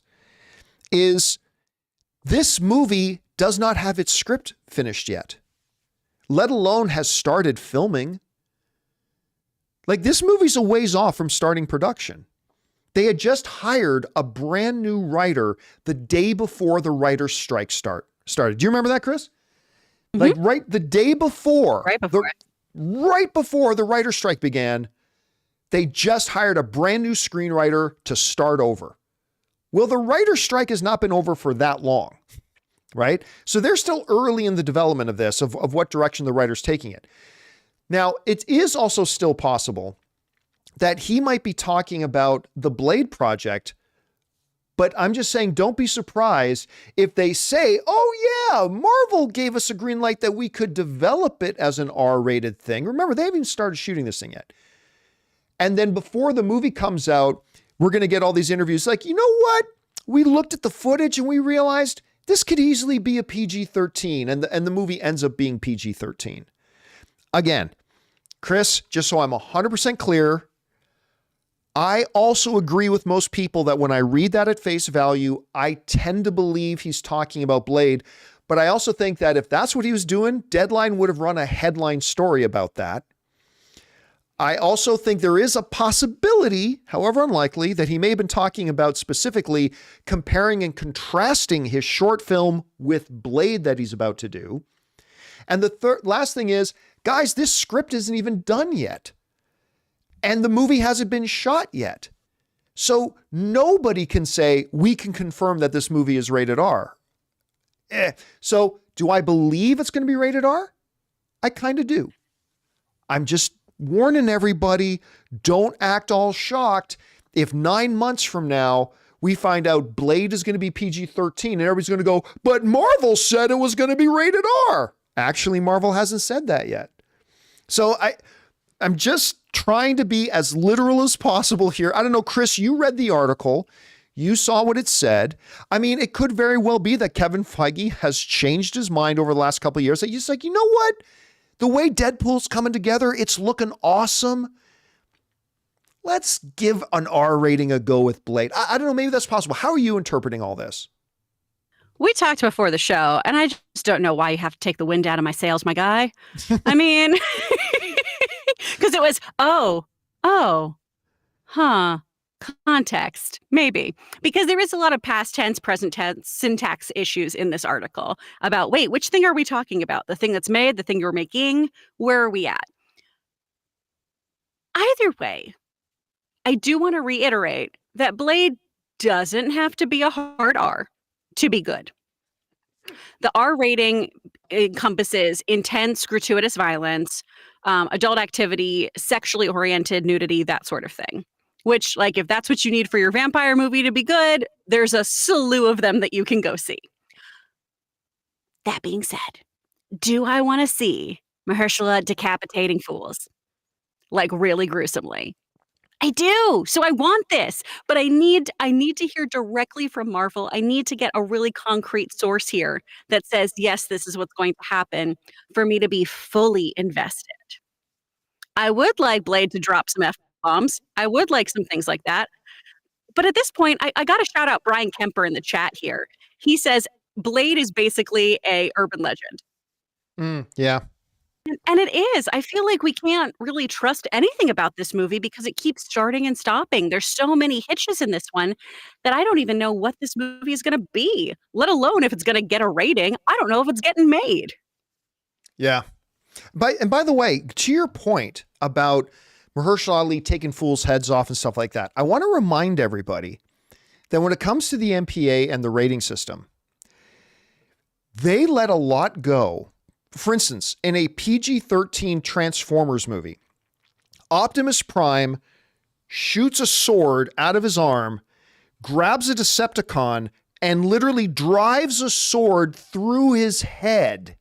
movie does not have its script finished yet, let alone has started filming. Like, this movie's a ways off from starting production. They had just hired a brand new writer the day before the writer's strike started. Do you remember that, Chris? Mm-hmm. Like right the day before. Right before the writer's strike began, they just hired a brand new screenwriter to start over. Well, the writer's strike has not been over for that long, right? So they're still early in the development of this, of what direction the writer's taking it. Now, it is also still possible that he might be talking about the Blade project, but I'm just saying, don't be surprised if they say, oh yeah, Marvel gave us a green light that we could develop it as an R-rated thing. Remember, they haven't even started shooting this thing yet. And then before the movie comes out, we're going to get all these interviews like, you know what? We looked at the footage and we realized this could easily be a PG-13, and the movie ends up being PG-13. Again, Chris, just so I'm 100% clear, I also agree with most people that when I read that at face value, I tend to believe he's talking about Blade. But I also think that if that's what he was doing, Deadline would have run a headline story about that. I also think there is a possibility, however unlikely, that he may have been talking about specifically comparing and contrasting his short film with Blade that he's about to do. And the last thing is, guys, this script isn't even done yet. And the movie hasn't been shot yet. So nobody can say, we can confirm that this movie is rated R. So do I believe it's going to be rated R? I kind of do. I'm just warning everybody, don't act all shocked if 9 months from now we find out Blade is going to be PG-13 and everybody's going to go, but Marvel said it was going to be rated R. Actually, Marvel hasn't said that yet. So I'm just trying to be as literal as possible here. I don't know, Chris, you read the article. You saw what it said. I mean, it could very well be that Kevin Feige has changed his mind over the last couple of years. That he's like, you know what? The way Deadpool's coming together, it's looking awesome. Let's give an R rating a go with Blade. I don't know, maybe that's possible. How are you interpreting all this? We talked before the show, and I just don't know why you have to take the wind out of my sails, my guy. I mean, because it was, context, maybe. Because there is a lot of past tense, present tense, syntax issues in this article about, wait, which thing are we talking about? The thing that's made, the thing you're making? Where are we at? Either way, I do want to reiterate that Blade doesn't have to be a hard R to be good. The R rating encompasses intense, gratuitous violence, adult activity, sexually oriented nudity, that sort of thing. Which, like, if that's what you need for your vampire movie to be good, there's a slew of them that you can go see. That being said, do I want to see Mahershala decapitating fools? Like, really gruesomely? I do. So I want this, but I need to hear directly from Marvel. I need to get a really concrete source here that says, yes, this is what's going to happen for me to be fully invested. I would like Blade to drop some F-bombs. I would like some things like that. But at this point, I got to shout out Brian Kemper in the chat here. He says Blade is basically a urban legend. Yeah. And it is. I feel like we can't really trust anything about this movie because it keeps starting and stopping. There's so many hitches in this one that I don't even know what this movie is going to be, let alone if it's going to get a rating. I don't know if it's getting made. Yeah. And by the way, to your point about Mahershala Ali taking fools' heads off and stuff like that, I want to remind everybody that when it comes to the MPA and the rating system, they let a lot go. For instance, in a PG-13 Transformers movie, Optimus Prime shoots a sword out of his arm, grabs a Decepticon, and literally drives a sword through his head.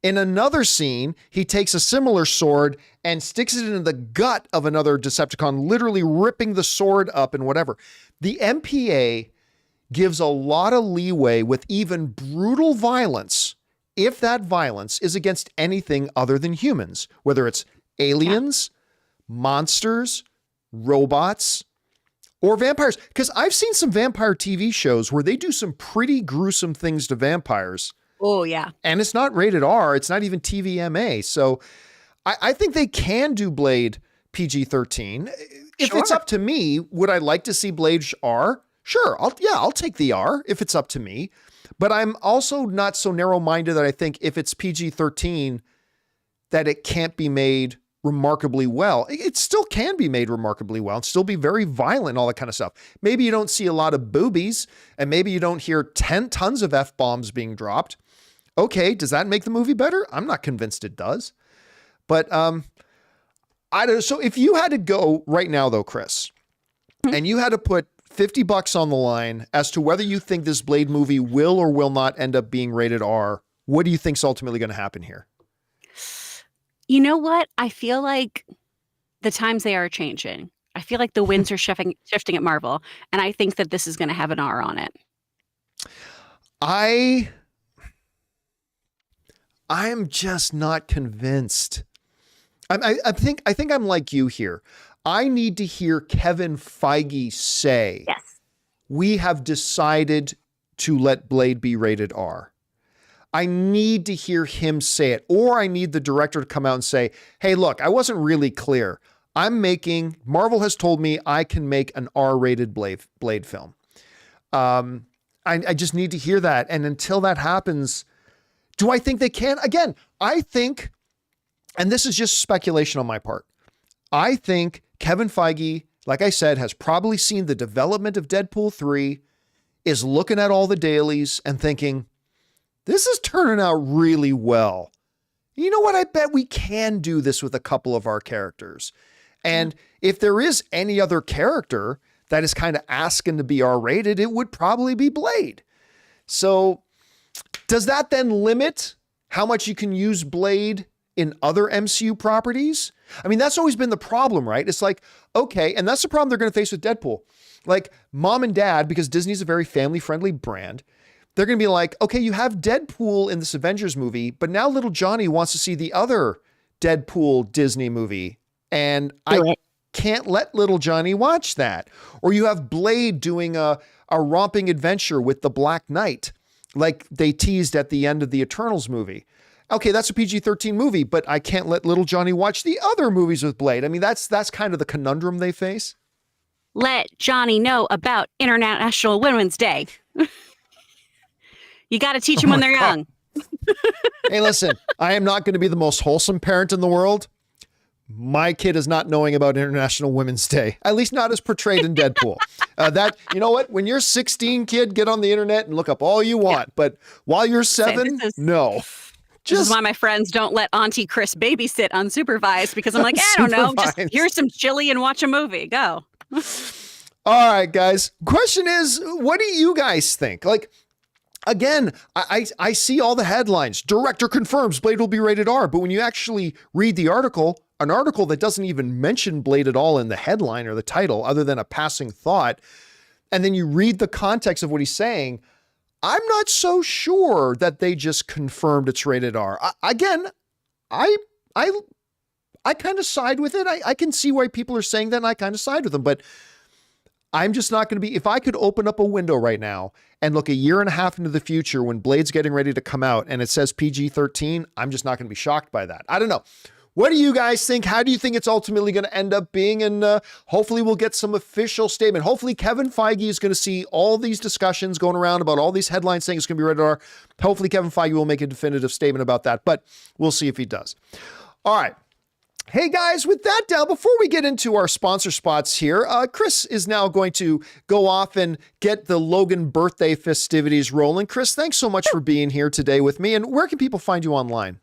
In another scene, he takes a similar sword and sticks it into the gut of another Decepticon, literally ripping the sword up and whatever. The MPA gives a lot of leeway with even brutal violence if that violence is against anything other than humans, whether it's aliens, monsters, robots, or vampires. Because I've seen some vampire TV shows where they do some pretty gruesome things to vampires. Oh, yeah. And it's not rated R. It's not even TVMA. So I think they can do Blade PG-13. If it's up to me, would I like to see Blade R? Sure. I'll take the R if it's up to me. But I'm also not so narrow-minded that I think if it's PG-13 that it can't be made remarkably well. It still can be made remarkably well and still be very violent and all that kind of stuff. Maybe you don't see a lot of boobies and maybe you don't hear 10 tons of F-bombs being dropped. Okay, does that make the movie better? I'm not convinced it does. But I don't know. So if you had to go right now though, Chris, and you had to put $50 on the line as to whether you think this Blade movie will or will not end up being rated R, what do you think's ultimately going to happen here? You know what? I feel like the times they are changing. I feel like the winds are shifting at Marvel, and I think that this is going to have an R on it. I am just not convinced. I think I'm like you here. I need to hear Kevin Feige say, yes, we have decided to let Blade be rated R. I need to hear him say it, or I need the director to come out and say, hey, look, I wasn't really clear. Marvel has told me I can make an R-rated Blade film. I just need to hear that. And until that happens, do I think they can? Again, I think, and this is just speculation on my part, I think Kevin Feige, like I said, has probably seen the development of Deadpool 3, is looking at all the dailies and thinking, this is turning out really well. You know what? I bet we can do this with a couple of our characters. And if there is any other character that is kind of asking to be R-rated, it would probably be Blade. So does that then limit how much you can use Blade in other MCU properties? I mean, that's always been the problem, right? It's like, okay, and that's the problem they're going to face with Deadpool. Like mom and dad, because Disney's a very family-friendly brand, they're going to be like, okay, you have Deadpool in this Avengers movie, but now little Johnny wants to see the other Deadpool Disney movie. And I can't let little Johnny watch that. Or you have Blade doing a romping adventure with the Black Knight, like they teased at the end of the Eternals movie. Okay, that's a PG-13 movie, but I can't let little Johnny watch the other movies with Blade. I mean, that's kind of the conundrum they face. Let Johnny know about International Women's Day. You got to teach them when they're young. Hey, listen, I am not going to be the most wholesome parent in the world, my kid is not knowing about International Women's Day, at least not as portrayed in Deadpool. You know what? When you're 16, kid, get on the internet and look up all you want. But while you're 7, no. This is why my friends don't let Auntie Chris babysit unsupervised, because I'm like, I don't know, just here's some chili and watch a movie. Go. All right, guys. Question is, what do you guys think? Like, again, I see all the headlines. Director confirms Blade will be rated R. But when you actually read the article, an article that doesn't even mention Blade at all in the headline or the title, other than a passing thought, and then you read the context of what he's saying, I'm not so sure that they just confirmed it's rated R. I kind of side with it. I can see why people are saying that, and I kind of side with them, but I'm just not going to be, if I could open up a window right now and look a year and a half into the future when Blade's getting ready to come out and it says PG-13, I'm just not going to be shocked by that. I don't know. What do you guys think? How do you think it's ultimately going to end up being? And hopefully we'll get some official statement. Hopefully Kevin Feige is going to see all these discussions going around about all these headlines saying it's going to be rated R. Hopefully Kevin Feige will make a definitive statement about that, but we'll see if he does. All right. Hey guys, with that down, before we get into our sponsor spots here, Chris is now going to go off and get the Logan birthday festivities rolling. Chris, thanks so much for being here today with me. And where can people find you online?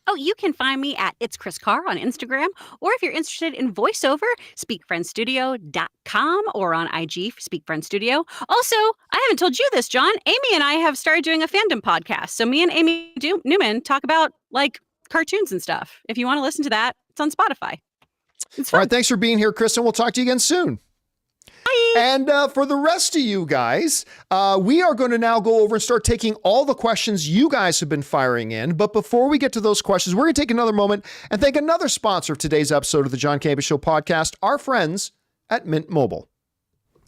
Oh, you can find me at It's Chris Carr on Instagram, or if you're interested in voiceover, speakfriendstudio.com, or on IG for Speak Friend Studio. Also, I haven't told you this, John. Amy and I have started doing a fandom podcast. So me and Amy Newman talk about like cartoons and stuff. If you want to listen to that, it's on Spotify. It's fun. All right, thanks for being here, Chris, and we'll talk to you again soon. Bye. And for the rest of you guys, we are going to now go over and start taking all the questions you guys have been firing in. But before we get to those questions, we're going to take another moment and thank another sponsor of today's episode of the John Campea Show podcast, our friends at Mint Mobile.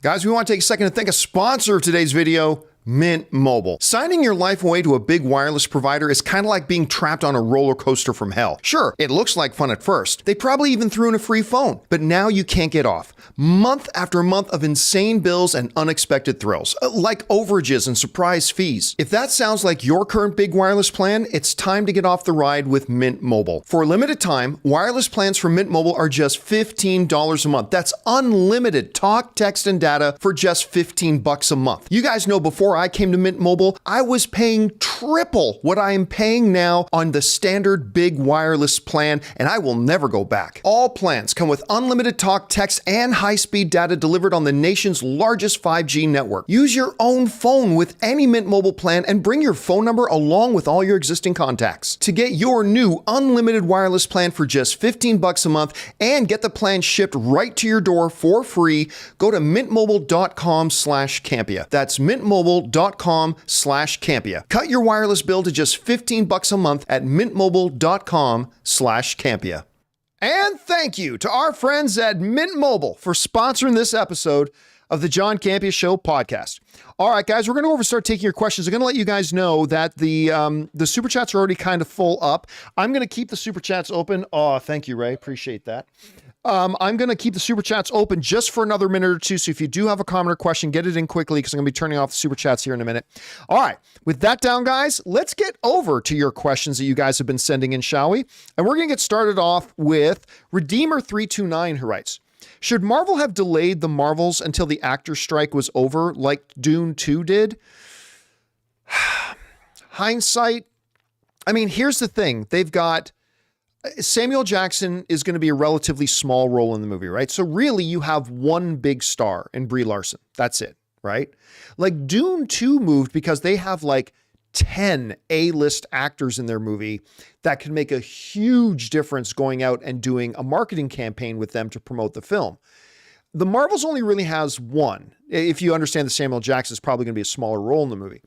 Guys, we want to take a second to thank a sponsor of today's video, Mint Mobile. Signing your life away to a big wireless provider is kind of like being trapped on a roller coaster from hell. Sure, it looks like fun at first. They probably even threw in a free phone, but now you can't get off. Month after month of insane bills and unexpected thrills, like overages and surprise fees. If that sounds like your current big wireless plan, it's time to get off the ride with Mint Mobile. For a limited time, wireless plans from Mint Mobile are just $15 a month. That's unlimited talk, text, and data for just $15 a month. You guys know before I came to Mint Mobile, I was paying triple what I am paying now on the standard big wireless plan, and I will never go back. All plans come with unlimited talk, text, and high-speed data delivered on the nation's largest 5G network. Use your own phone with any Mint Mobile plan and bring your phone number along with all your existing contacts. To get your new unlimited wireless plan for just $15 a month and get the plan shipped right to your door for free, go to mintmobile.com/Campea. That's mintmobile.com/Campea. Cut your wireless bill to just $15 a month at mintmobile.com/Campea. And thank you to our friends at Mint Mobile for sponsoring this episode of the John Campea Show podcast. All right, guys, we're going to go over and start taking your questions. I'm going to let you guys know that the super chats are already kind of full up. I'm going to keep the super chats open. Oh, thank you, Ray. Appreciate that. I'm going to keep the super chats open just for another minute or two. So if you do have a comment or question, get it in quickly because I'm going to be turning off the super chats here in a minute. All right. With that down, guys, let's get over to your questions that you guys have been sending in, shall we? And we're going to get started off with Redeemer329, who writes, should Marvel have delayed the Marvels until the actor strike was over like Dune 2 did? Hindsight. I mean, here's the thing. They've got Samuel Jackson is going to be a relatively small role in the movie, right? So really you have one big star in Brie Larson. That's it, right? Like Dune 2 moved because they have like 10 A-list actors in their movie that can make a huge difference going out and doing a marketing campaign with them to promote the film. The Marvels only really has one. If you understand that Samuel Jackson is probably going to be a smaller role in the movie.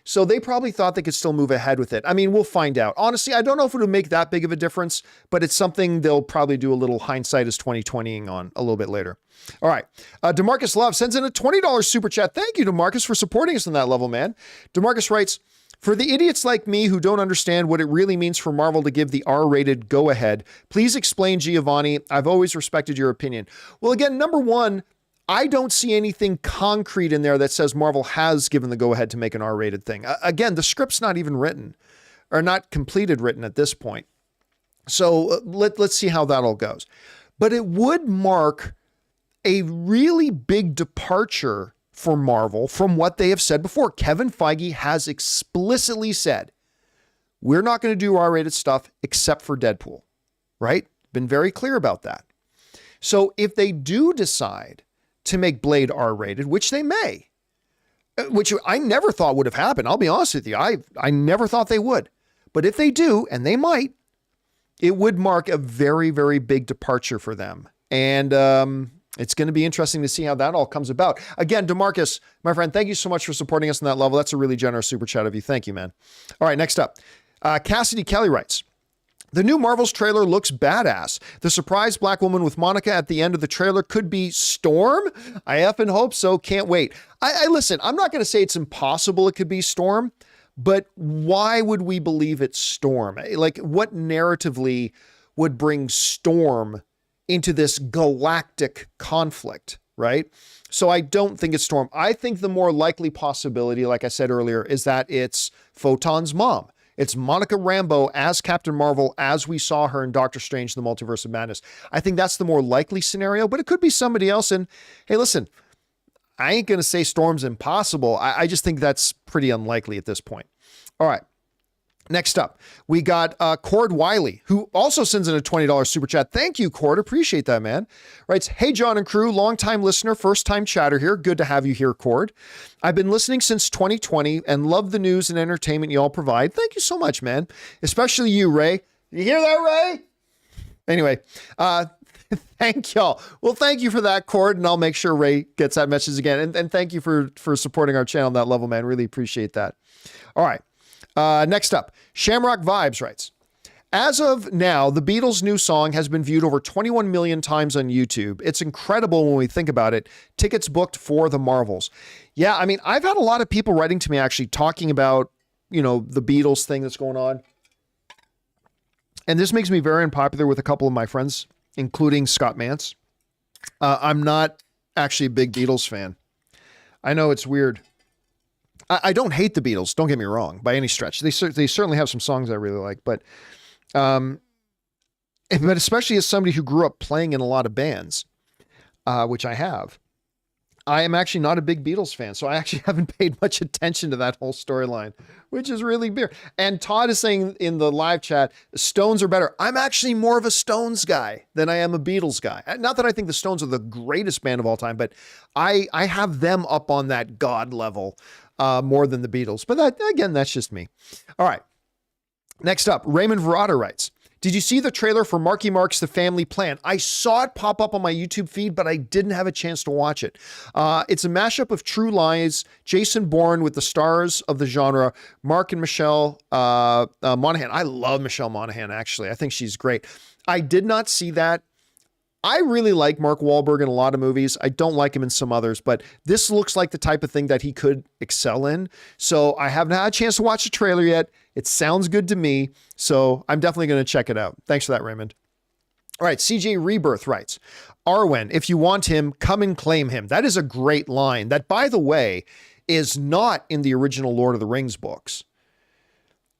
So they probably thought they could still move ahead with it. I mean, we'll find out. Honestly, I don't know if it would make that big of a difference, but it's something they'll probably do a little hindsight is 2020ing on a little bit later. All right. DeMarcus Love sends in a $20 super chat. Thank you, DeMarcus, for supporting us on that level, man. DeMarcus writes, for the idiots like me who don't understand what it really means for Marvel to give the R-rated go-ahead, please explain, Giovanni. I've always respected your opinion. Well, again, number one, I don't see anything concrete in there that says Marvel has given the go-ahead to make an R-rated thing. Again, the script's not even written or not completed written at this point. So let's see how that all goes. But it would mark a really big departure for Marvel from what they have said before. Kevin Feige has explicitly said, we're not going to do R-rated stuff except for Deadpool, right? Been very clear about that. So if they do decide to make Blade R-rated, which they may, which I never thought would have happened. I'll be honest with you. I never thought they would. But if they do, and they might, it would mark a very, very big departure for them. And it's going to be interesting to see how that all comes about. Again, DeMarcus, my friend, thank you so much for supporting us on that level. That's a really generous super chat of you. Thank you, man. All right, next up. Cassidy Kelly writes, the new Marvels trailer looks badass. The surprise black woman with Monica at the end of the trailer could be Storm. I effing hope so. Can't wait. I listen, I'm not going to say it's impossible it could be Storm, but why would we believe it's Storm? Like, what narratively would bring Storm into this galactic conflict, right? So I don't think it's Storm. I think the more likely possibility, like I said earlier, is that it's Photon's mom. It's Monica Rambeau as Captain Marvel, as we saw her in Doctor Strange, The Multiverse of Madness. I think that's the more likely scenario, but it could be somebody else. And hey, listen, I ain't going to say Storm's impossible. I just think that's pretty unlikely at this point. All right. Next up, we got Cord Wiley, who also sends in a $20 super chat. Thank you, Cord. Appreciate that, man. Writes, hey, John and crew, longtime listener, first-time chatter here. Good to have you here, Cord. I've been listening since 2020 and love the news and entertainment you all provide. Thank you so much, man. Especially you, Ray. You hear that, Ray? Anyway, thank y'all. Well, thank you for that, Cord, and I'll make sure Ray gets that message again. And thank you for supporting our channel on that level, man. Really appreciate that. All right. Next up, Shamrock Vibes writes, as of now, the Beatles' new song has been viewed over 21 million times on YouTube. It's incredible when we think about it. Tickets booked for the Marvels. Yeah, I mean, I've had a lot of people writing to me actually talking about, you know, the Beatles thing that's going on. And this makes me very unpopular with a couple of my friends, including Scott Mance. I'm not actually a big Beatles fan. I know it's weird. I don't hate the Beatles. Don't get me wrong by any stretch. They certainly have some songs I really like, but especially as somebody who grew up playing in a lot of bands, which I have, I am actually not a big Beatles fan. So I actually haven't paid much attention to that whole storyline, which is really weird. And Todd is saying in the live chat, Stones are better. I'm actually more of a Stones guy than I am a Beatles guy. Not that I think the Stones are the greatest band of all time, but I have them up on that God level more than the Beatles. But that, again, that's just me. All right. Next up, Raymond Verada writes, did you see the trailer for Marky Mark's The Family Plan? I saw it pop up on my YouTube feed, but I didn't have a chance to watch it. It's a mashup of True Lies, Jason Bourne with the stars of the genre, Mark and Michelle Monaghan. I love Michelle Monaghan, actually. I think she's great. I did not see that. I really like Mark Wahlberg in a lot of movies. I don't like him in some others, but this looks like the type of thing that he could excel in. So I haven't had a chance to watch the trailer yet. It sounds good to me, so I'm definitely going to check it out. Thanks for that, Raymond. All right, CJ Rebirth writes, Arwen, if you want him, come and claim him. That is a great line. That, by the way, is not in the original Lord of the Rings books.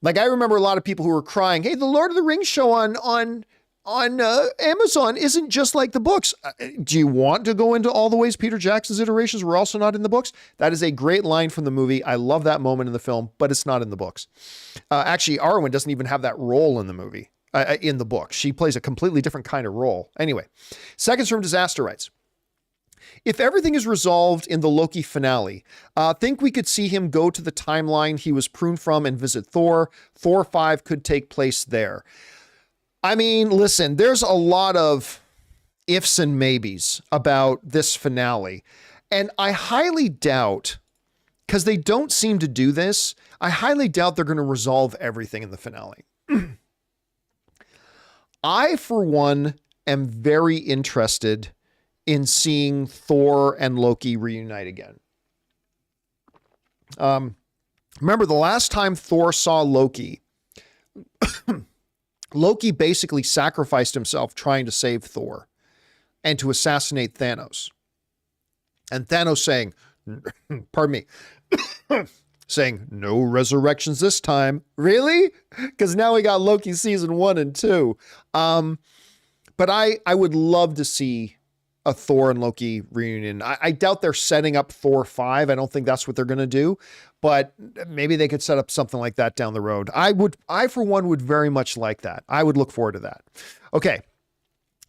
Like, I remember a lot of people who were crying, hey, the Lord of the Rings show on Amazon isn't just like the books. Do you want to go into all the ways Peter Jackson's iterations were also not in the books? That is a great line from the movie. I love that moment in the film, but it's not in the books. Actually, Arwen doesn't even have that role in the movie, in the book. She plays a completely different kind of role. Anyway, Seconds from Disaster writes, if everything is resolved in the Loki finale, think we could see him go to the timeline he was pruned from and visit Thor. Thor 5 could take place there. I mean, listen, there's a lot of ifs and maybes about this finale. And I highly doubt, because they don't seem to do this, I highly doubt they're going to resolve everything in the finale. I, for one, am very interested in seeing Thor and Loki reunite again. Remember, the last time Thor saw Loki, Loki basically sacrificed himself trying to save Thor and to assassinate Thanos. And Thanos saying, pardon me, saying no resurrections this time. Really? Because now we got Loki season 1 and 2. But I would love to see a Thor and Loki reunion. I doubt they're setting up Thor 5. I don't think that's what they're going to do, but maybe they could set up something like that down the road. I for one would very much like that. I would look forward to that. Okay.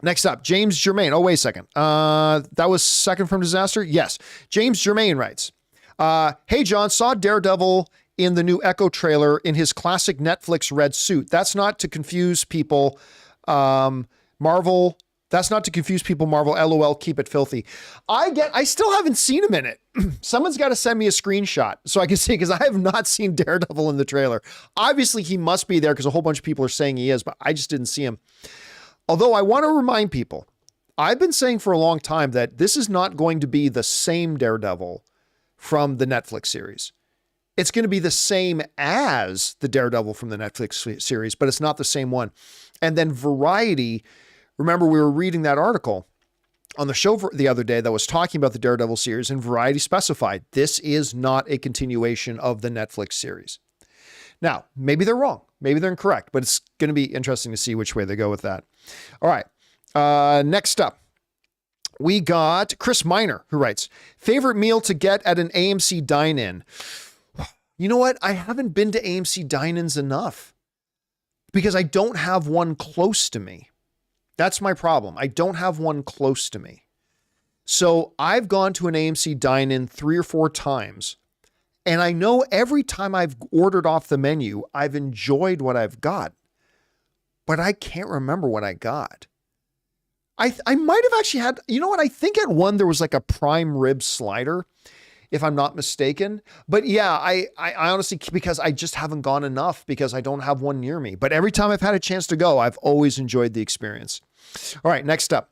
Next up, James Germain. Oh, wait a second. That was second from disaster. Yes. James Germain writes, hey, John, saw Daredevil in the new Echo trailer in his classic Netflix red suit. That's not to confuse people. Marvel. That's not to confuse people. Marvel. LOL. Keep it filthy. I still haven't seen him in it. Someone's got to send me a screenshot so I can see, because I have not seen Daredevil in the trailer. Obviously, he must be there because a whole bunch of people are saying he is, but I just didn't see him. Although I want to remind people, I've been saying for a long time that this is not going to be the same Daredevil from the Netflix series. It's going to be the same as the Daredevil from the Netflix series, but it's not the same one. And then Variety, remember we were reading that article on the show the other day that was talking about the Daredevil series, and Variety specified this is not a continuation of the Netflix series. Now, maybe they're wrong. Maybe they're incorrect, but it's going to be interesting to see which way they go with that. All right. Next up, we got Chris Miner, who writes, favorite meal to get at an AMC dine-in. You know what? I haven't been to AMC dine-ins enough because I don't have one close to me. That's my problem. I don't have one close to me. So I've gone to an AMC dine-in 3 or 4 times. And I know every time I've ordered off the menu, I've enjoyed what I've got, but I can't remember what I got. I might have actually had, you know what? I think at one, there was like a prime rib slider, if I'm not mistaken. But yeah, I honestly, because I just haven't gone enough because I don't have one near me. But every time I've had a chance to go, I've always enjoyed the experience. All right, next up.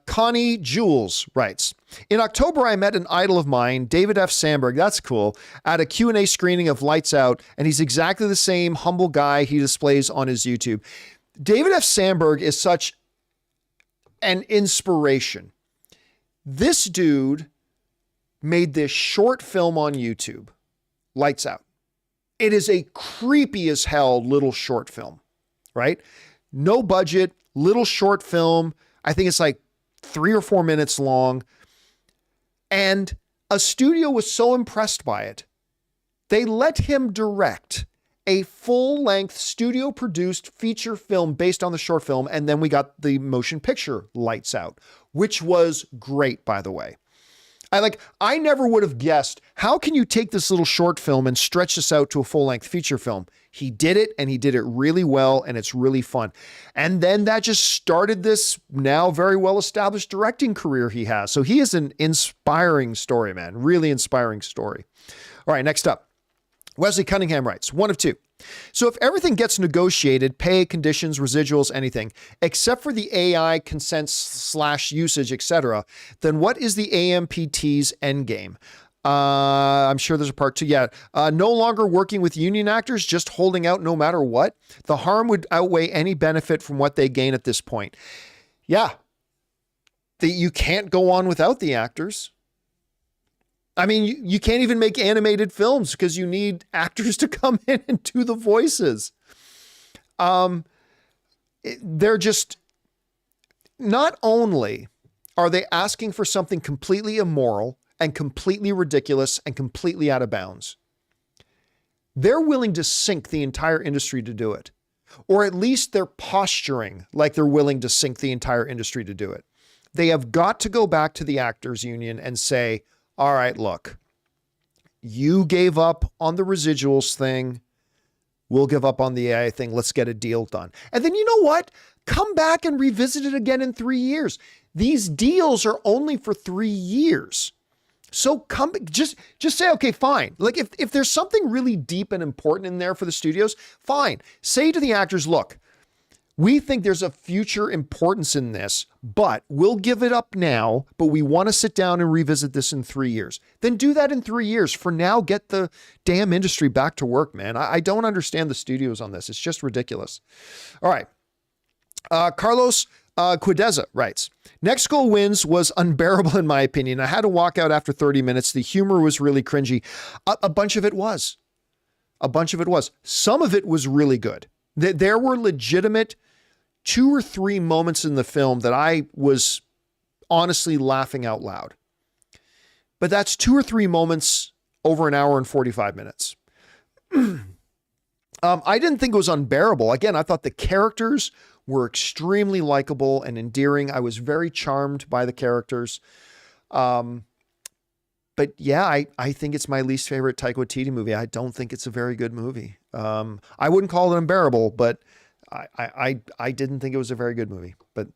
Connie Jules writes, in October, I met an idol of mine, David F. Sandberg. That's cool. At a Q&A screening of Lights Out. And he's exactly the same humble guy he displays on his YouTube. David F. Sandberg is such an inspiration. This dude made this short film on YouTube, Lights Out. It is a creepy as hell little short film, right? No budget, little short film. I think it's like 3 or 4 minutes long. And a studio was so impressed by it, they let him direct a full-length studio-produced feature film based on the short film. And then we got the motion picture Lights Out, which was great, by the way. I never would have guessed, how can you take this little short film and stretch this out to a full-length feature film? He did it, and he did it really well, and it's really fun. And then that just started this now very well-established directing career he has. So he is an inspiring story, man. Really inspiring story. All right, next up. Wesley Cunningham writes, 1 of 2. So if everything gets negotiated, pay, conditions, residuals, anything, except for the AI consents / usage, etc., then what is the AMPT's endgame? I'm sure there's a part 2. Yeah. No longer working with union actors, just holding out no matter what. The harm would outweigh any benefit from what they gain at this point. Yeah. You can't go on without the actors. I mean, you can't even make animated films because you need actors to come in and do the voices. They're just, not only are they asking for something completely immoral and completely ridiculous and completely out of bounds, they're willing to sink the entire industry to do it. Or at least they're posturing like they're willing to sink the entire industry to do it. They have got to go back to the actors union and say, all right, look, you gave up on the residuals thing. We'll give up on the AI thing. Let's get a deal done. And then you know what? Come back and revisit it again in 3 years. These deals are only for 3 years. So just say, okay, fine. Like if there's something really deep and important in there for the studios, fine. Say to the actors, look, we think there's a future importance in this, but we'll give it up now, but we want to sit down and revisit this in 3 years. Then do that in 3 years. For now, get the damn industry back to work, man. I don't understand the studios on this. It's just ridiculous. All right. Carlos Quideza writes, Next Goal Wins was unbearable in my opinion. I had to walk out after 30 minutes. The humor was really cringy. A bunch of it was. Some of it was really good. There were legitimate 2 or 3 moments in the film that I was honestly laughing out loud. But that's 2 or 3 moments over an hour and 45 minutes. I didn't think it was unbearable. Again, I thought the characters were extremely likable and endearing. I was very charmed by the characters. But yeah, I think it's my least favorite Taika Waititi movie. I don't think it's a very good movie. I wouldn't call it unbearable, but I didn't think it was a very good movie. But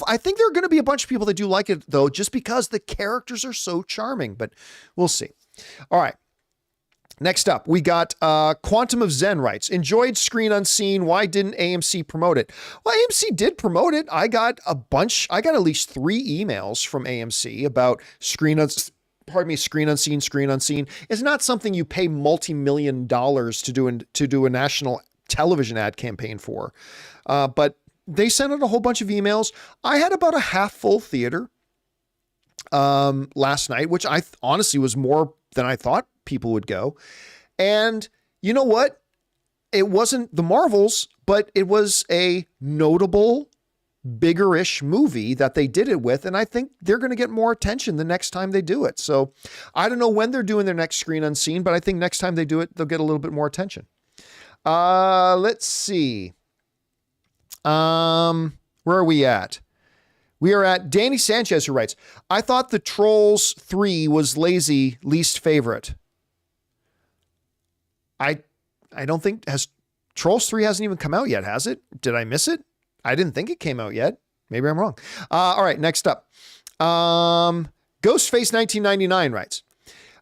I think there are going to be a bunch of people that do like it though, just because the characters are so charming, but we'll see. All right. Next up, we got Quantum of Zen writes, enjoyed Screen Unseen. Why didn't AMC promote it? Well, AMC did promote it. I got at least 3 emails from AMC about Screen Unseen. It's not something you pay multi-million dollars to do a national television ad campaign for. But they sent out a whole bunch of emails. I had about a half full theater last night, which I honestly was more than I thought people would go. And you know what? It wasn't the Marvels, but it was a notable, bigger-ish movie that they did it with. And I think they're going to get more attention the next time they do it. So I don't know when they're doing their next Screen Unseen, but I think next time they do it, they'll get a little bit more attention. Let's see. Where are we at? We are at Danny Sanchez, who writes, I thought the Trolls 3 was lazy, least favorite. I don't think Trolls 3 hasn't even come out yet, has it? Did I miss it? I didn't think it came out yet. Maybe I'm wrong. All right, next up. Ghostface 1999 writes,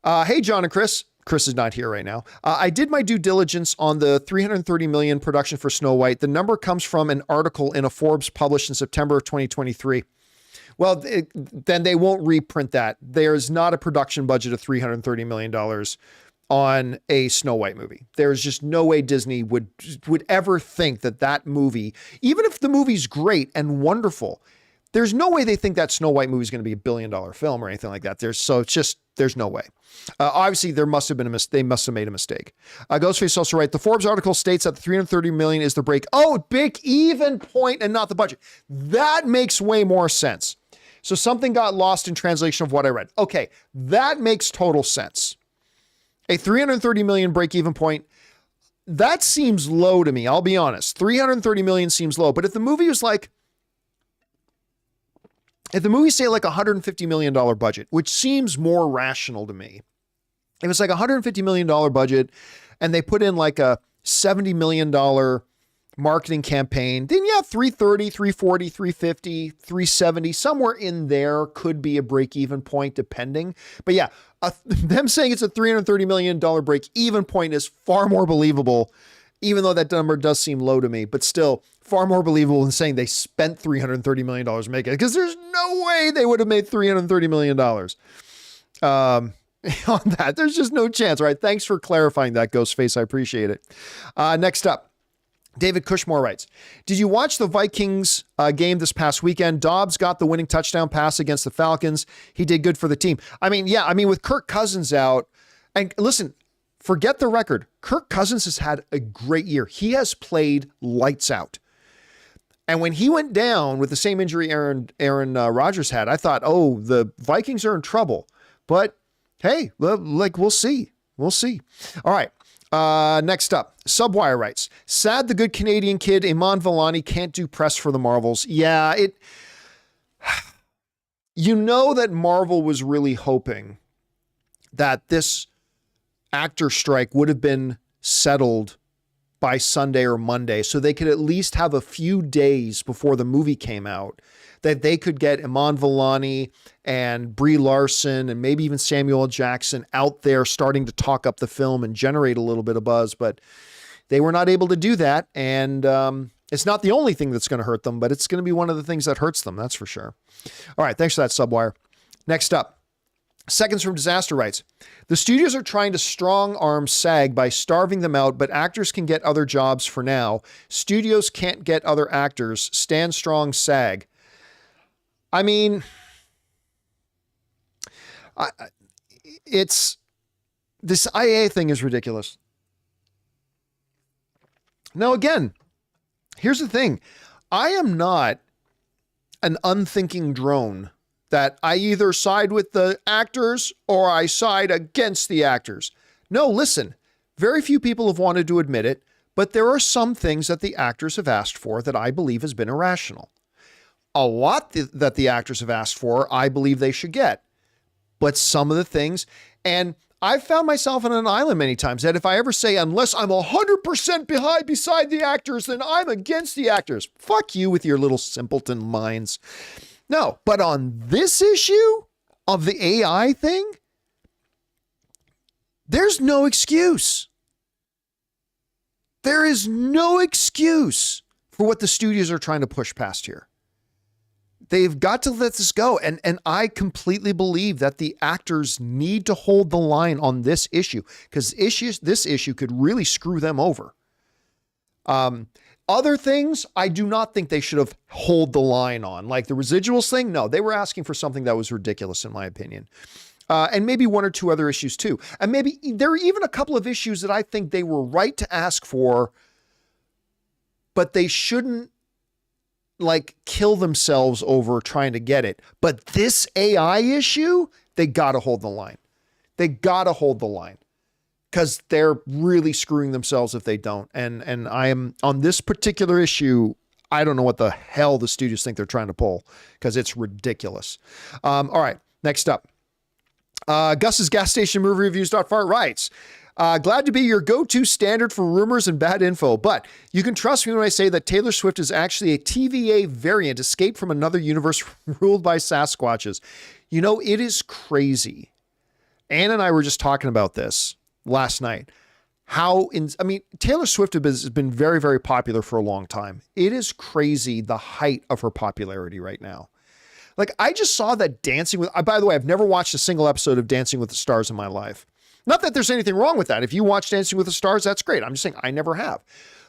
hey, John and Chris. Chris is not here right now. I did my due diligence on the $330 million production for Snow White. The number comes from an article in a Forbes published in September of 2023. Well, then they won't reprint that. There's not a production budget of $330 million on a Snow White movie. There's just no way Disney would ever think that movie, even if the movie's great and wonderful, there's no way they think that Snow White movie is going to be $1 billion film or anything like that. There's no way. Obviously, they must have made a mistake. Ghostface also writes, the Forbes article states that the $330 million is the break-even point and not the budget. That makes way more sense. So something got lost in translation of what I read. Okay, that makes total sense. A $330 million break-even point, that seems low to me. I'll be honest. $330 million seems low. But if the movie was say like $150 million budget, which seems more rational to me. If it's like $150 million budget and they put in like a $70 million marketing campaign, then yeah, 330, 340, 350, 370, somewhere in there could be a break-even point depending. But yeah, them saying it's a $330 million break-even point is far more believable, even though that number does seem low to me, but still far more believable than saying they spent $330 million to make it, because there's no way they would have made $330 million on that. There's just no chance. All right. Thanks for clarifying that, Ghostface. I appreciate it. Next up, David Cushmore writes, did you watch the Vikings game this past weekend? Dobbs got the winning touchdown pass against the Falcons. He did good for the team. With Kirk Cousins out, and listen, forget the record. Kirk Cousins has had a great year. He has played lights out. And when he went down with the same injury Aaron Rodgers had, I thought, oh, the Vikings are in trouble. But hey, we'll see. We'll see. All right. Next up, Subwire writes, sad the good Canadian kid Iman Vellani can't do press for the Marvels. Yeah, that Marvel was really hoping that this actor strike would have been settled by Sunday or Monday, so they could at least have a few days before the movie came out that they could get Iman Vellani and Brie Larson and maybe even Samuel L. Jackson out there starting to talk up the film and generate a little bit of buzz, but they were not able to do that. And it's not the only thing that's going to hurt them, but it's going to be one of the things that hurts them. That's for sure. All right. Thanks for that, Subwire. Next up, Seconds from Disaster writes, the studios are trying to strong arm SAG by starving them out, but actors can get other jobs for now. Studios can't get other actors. Stand strong, SAG. I mean, it's this IA thing is ridiculous. Now, again, here's the thing. I am not an unthinking drone that I either side with the actors or I side against the actors. No, listen, very few people have wanted to admit it, but there are some things that the actors have asked for that I believe has been irrational. A lot that the actors have asked for, I believe they should get. But some of the things, and I've found myself on an island many times that if I ever say, unless I'm 100% beside the actors, then I'm against the actors. Fuck you with your little simpleton minds. No, but on this issue of the AI thing, there's no excuse. There is no excuse for what the studios are trying to push past here. They've got to let this go. And I completely believe that the actors need to hold the line on this issue because this issue could really screw them over. Other things, I do not think they should have hold the line on. Like the residuals thing, no, they were asking for something that was ridiculous in my opinion. And maybe one or two other issues too. And maybe there are even a couple of issues that I think they were right to ask for, but they shouldn't like kill themselves over trying to get it. But this AI issue, they got to hold the line. They got to hold the line because they're really screwing themselves if they don't. And I am on this particular issue. I don't know what the hell the studios think they're trying to pull because it's ridiculous. All right, next up. Gus's gas station movie reviews.fart writes, glad to be your go-to standard for rumors and bad info, but you can trust me when I say that Taylor Swift is actually a TVA variant escaped from another universe ruled by Sasquatches. You know, it is crazy. Ann and I were just talking about this last night. Taylor Swift has been very, very popular for a long time. It is crazy the height of her popularity right now. Like, I just saw that by the way, I've never watched a single episode of Dancing with the Stars in my life. Not that there's anything wrong with that. If you watch Dancing with the Stars, that's great. I'm just saying I never have.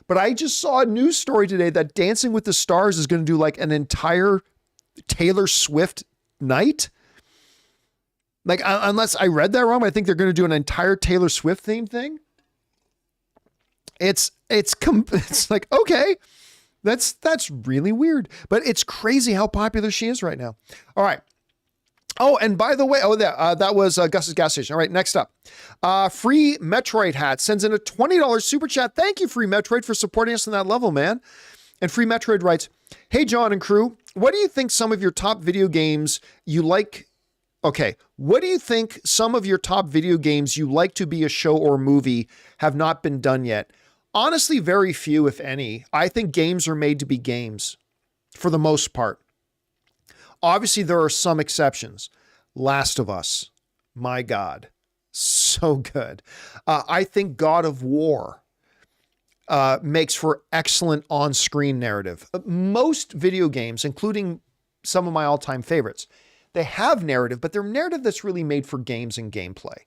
But I just saw a news story today that Dancing with the Stars is going to do like an entire Taylor Swift night. Like, unless I read that wrong, but I think they're going to do an entire Taylor Swift themed thing. It's like, okay. That's really weird, but it's crazy how popular she is right now. All right. Oh, and by the way, that was Gus's gas station. All right, next up. Free Metroid Hat sends in a $20 super chat. Thank you, Free Metroid, for supporting us on that level, man. And Free Metroid writes, hey, John and crew, what do you think some of your top video games you like? Okay, what do you think some of your top video games you like to be a show or movie have not been done yet? Honestly, very few, if any. I think games are made to be games for the most part. Obviously, there are some exceptions. Last of Us, my God, so good. I think God of War makes for excellent on-screen narrative. Most video games, including some of my all-time favorites, they have narrative, but they're narrative that's really made for games and gameplay.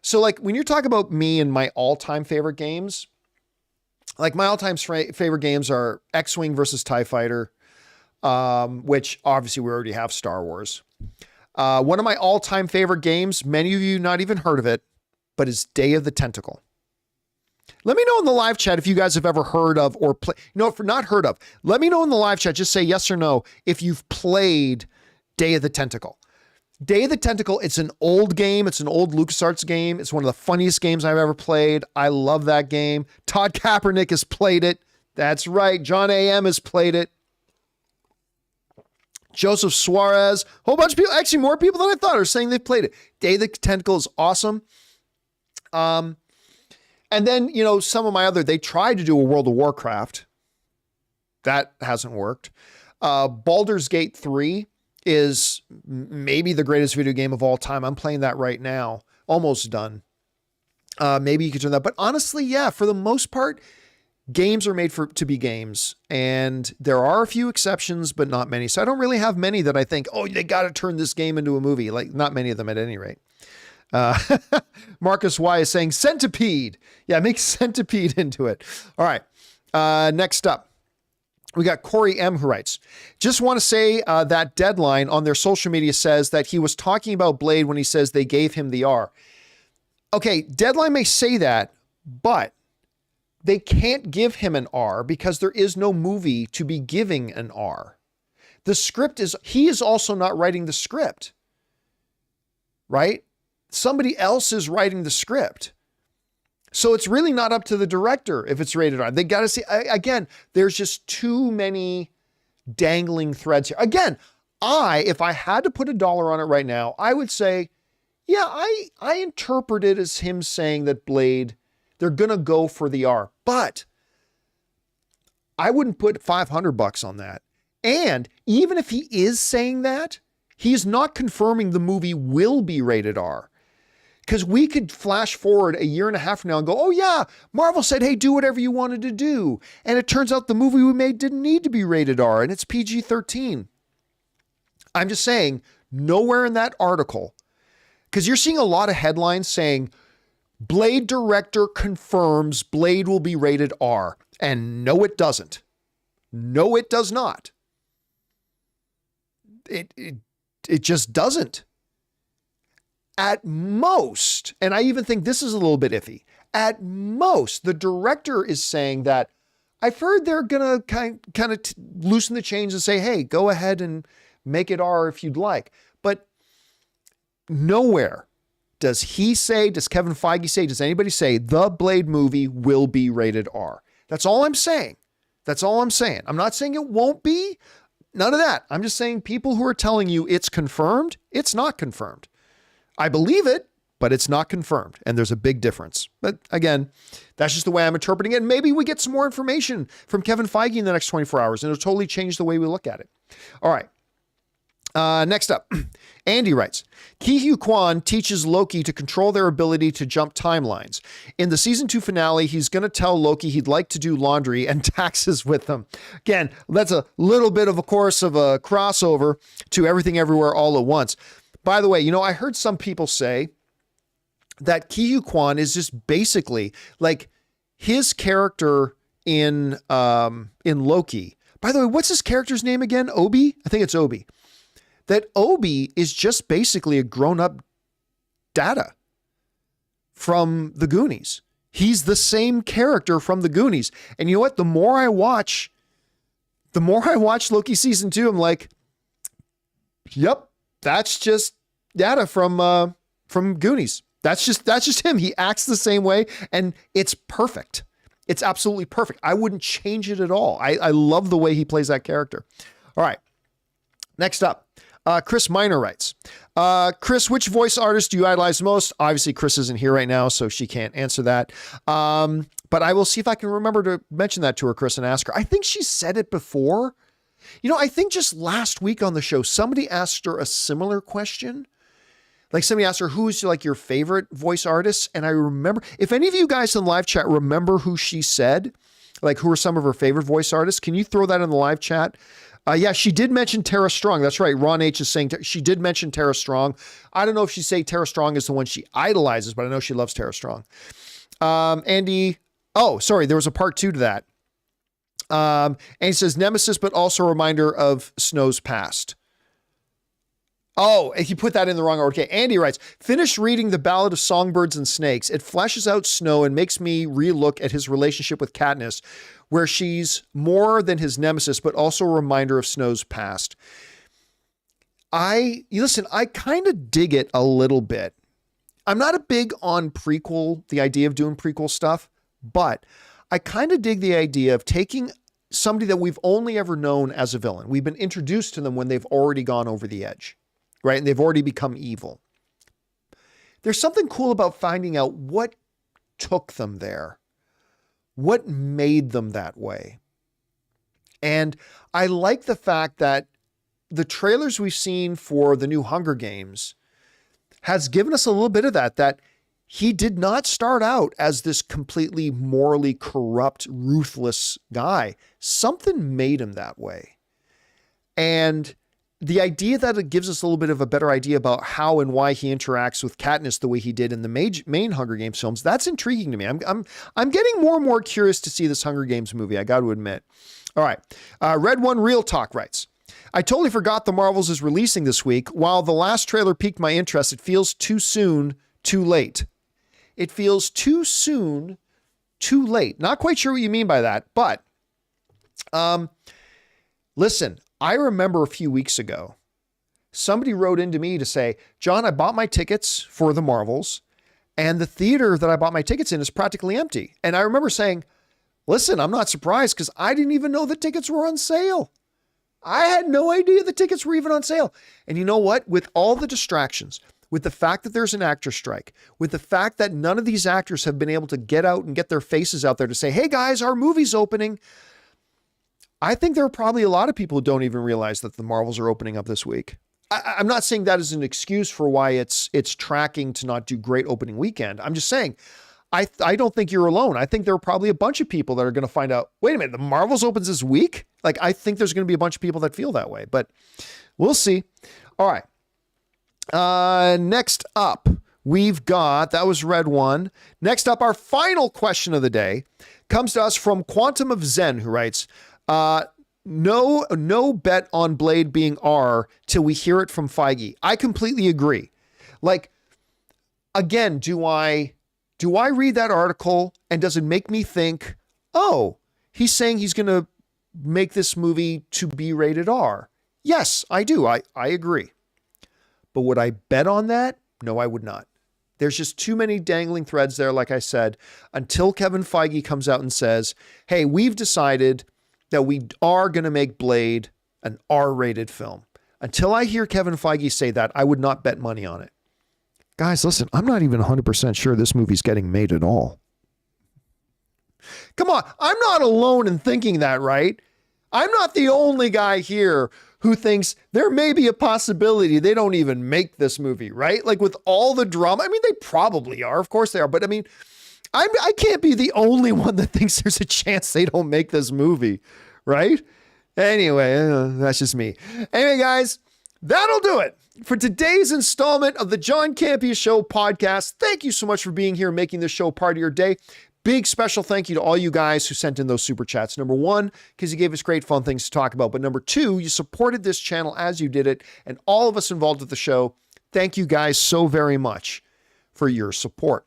So like when you're talking about me and my all-time favorite games, like my all-time favorite games are X-Wing versus TIE Fighter, which obviously we already have Star Wars. One of my all-time favorite games, many of you not even heard of it, but is Day of the Tentacle. Let me know in the live chat if you guys have ever heard of or play. No, for not heard of. Let me know in the live chat. Just say yes or no if you've played Day of the Tentacle. Day of the Tentacle, it's an old game. It's an old LucasArts game. It's one of the funniest games I've ever played. I love that game. Todd Kaepernick has played it. That's right. John A.M. has played it. Joseph Suarez, a whole bunch of people, actually more people than I thought are saying they've played it. Day of the Tentacle is awesome. And then, some of my they tried to do a World of Warcraft. That hasn't worked. Baldur's Gate 3 is maybe the greatest video game of all time. I'm playing that right now. Almost done. Maybe you could turn that. But honestly, yeah, for the most part, games are made to be games. And there are a few exceptions, but not many. So I don't really have many that I think, oh, they got to turn this game into a movie. Like, not many of them at any rate. Marcus Y is saying Centipede. Yeah, make Centipede into it. All right. Next up. We got Corey M who writes, just want to say that Deadline on their social media says that he was talking about Blade when he says they gave him the R. Okay, Deadline may say that, but they can't give him an R because there is no movie to be giving an R. The script he is also not writing the script, right? Somebody else is writing the script. So it's really not up to the director if it's rated R. They got to see, again, there's just too many dangling threads here. Again, if I had to put $1 on it right now, I would say, yeah, I interpret it as him saying that Blade, they're going to go for the R, but I wouldn't put $500 on that. And even if he is saying that, he's not confirming the movie will be rated R. Because we could flash forward a year and a half from now and go, oh yeah, Marvel said, hey, do whatever you wanted to do. And it turns out the movie we made didn't need to be rated R and it's PG-13. I'm just saying, nowhere in that article, because you're seeing a lot of headlines saying, Blade director confirms Blade will be rated R. And no, it doesn't. No, it does not. It just doesn't. At most, and I even think this is a little bit iffy, at most, the director is saying that I've heard they're going to kind of loosen the chains and say, hey, go ahead and make it R if you'd like. But nowhere does he say, does Kevin Feige say, does anybody say the Blade movie will be rated R? That's all I'm saying. That's all I'm saying. I'm not saying it won't be. None of that. I'm just saying people who are telling you it's confirmed, it's not confirmed. I believe it, but it's not confirmed. And there's a big difference. But again, that's just the way I'm interpreting it. And maybe we get some more information from Kevin Feige in the next 24 hours and it'll totally change the way we look at it. All right. Next up, Andy writes, Ki-Hu Kwan teaches Loki to control their ability to jump timelines. In the season 2 finale, he's going to tell Loki he'd like to do laundry and taxes with them. Again, that's a little bit of a course of a crossover to Everything Everywhere All at Once. By the way, I heard some people say that Ki-Hu Kwan is just basically like his character in Loki. By the way, what's his character's name again? Obi? I think it's Obi. That Obi is just basically a grown-up Data from the Goonies. He's the same character from the Goonies. And you know what? The more I watch Loki season 2, I'm like, yep, that's just Data from Goonies. That's just him. He acts the same way and it's perfect. It's absolutely perfect. I wouldn't change it at all. I love the way he plays that character. All right. Next up, Chris Miner writes, Chris, which voice artist do you idolize most? Obviously, Chris isn't here right now, so she can't answer that. But I will see if I can remember to mention that to her, Chris, and ask her. I think she said it before. I think just last week on the show, somebody asked her a similar question. Like somebody asked her, who's like your favorite voice artist? And I remember, if any of you guys in the live chat remember who she said, like who are some of her favorite voice artists, can you throw that in the live chat? Yeah, she did mention Tara Strong. That's right. Ron H is saying she did mention Tara Strong. I don't know if she say Tara Strong is the one she idolizes, but I know she loves Tara Strong. Andy, oh, sorry, there was a part 2 to that. And he says Nemesis, but also a reminder of Snow's past. Oh, he put that in the wrong order. Okay, Andy writes, finish reading The Ballad of Songbirds and Snakes. It fleshes out Snow and makes me relook at his relationship with Katniss, where she's more than his nemesis, but also a reminder of Snow's past. I kind of dig it a little bit. I'm not a big on the idea of doing prequel stuff, but I kind of dig the idea of taking somebody that we've only ever known as a villain. We've been introduced to them when they've already gone over the edge, right? And they've already become evil. There's something cool about finding out what took them there. What made them that way? And I like the fact that the trailers we've seen for the new Hunger Games has given us a little bit of that he did not start out as this completely morally corrupt, ruthless guy. Something made him that way. And the idea that it gives us a little bit of a better idea about how and why he interacts with Katniss the way he did in the main Hunger Games films, that's intriguing to me. I'm getting more and more curious to see this Hunger Games movie, I got to admit. All right. Red One Real Talk writes, I totally forgot The Marvels is releasing this week. While the last trailer piqued my interest, it feels too soon, too late. It feels too soon, too late. Not quite sure what you mean by that, but listen, I remember a few weeks ago, somebody wrote into me to say, John, I bought my tickets for The Marvels, and the theater that I bought my tickets in is practically empty. And I remember saying, listen, I'm not surprised because I didn't even know the tickets were on sale. I had no idea the tickets were even on sale. And you know what? With all the distractions, with the fact that there's an actor strike, with the fact that none of these actors have been able to get out and get their faces out there to say, hey guys, our movie's opening. I think there are probably a lot of people who don't even realize that the Marvels are opening up this week. I'm not saying that as an excuse for why it's tracking to not do great opening weekend. I'm just saying, I don't think you're alone. I think there are probably a bunch of people that are going to find out, wait a minute, the Marvels opens this week? Like, I think there's going to be a bunch of people that feel that way, but we'll see. All right. Next up, we've got, that was Red One. Next up, our final question of the day comes to us from Quantum of Zen, who writes, no bet on Blade being R till we hear it from Feige. I completely agree. Like, again, do I read that article and does it make me think, oh, he's saying he's going to make this movie to be rated R? Yes, I do. I agree. But would I bet on that? No, I would not. There's just too many dangling threads there, like I said, until Kevin Feige comes out and says, hey, we've decided that we are going to make Blade an R-rated film. Until I hear Kevin Feige say that, I would not bet money on it. Guys, listen, I'm not even 100% sure this movie's getting made at all. Come on, I'm not alone in thinking that, right? I'm not the only guy here who thinks there may be a possibility they don't even make this movie, right? Like with all the drama. I mean, they probably are. Of course they are. But I mean, I can't be the only one that thinks there's a chance they don't make this movie, right? Anyway, that's just me. Anyway, guys, that'll do it for today's installment of the John Campea Show podcast. Thank you so much for being here and making this show part of your day. Big special thank you to all you guys who sent in those super chats. Number one, because you gave us great fun things to talk about. But number two, you supported this channel as you did it. And all of us involved with the show, thank you guys so very much for your support.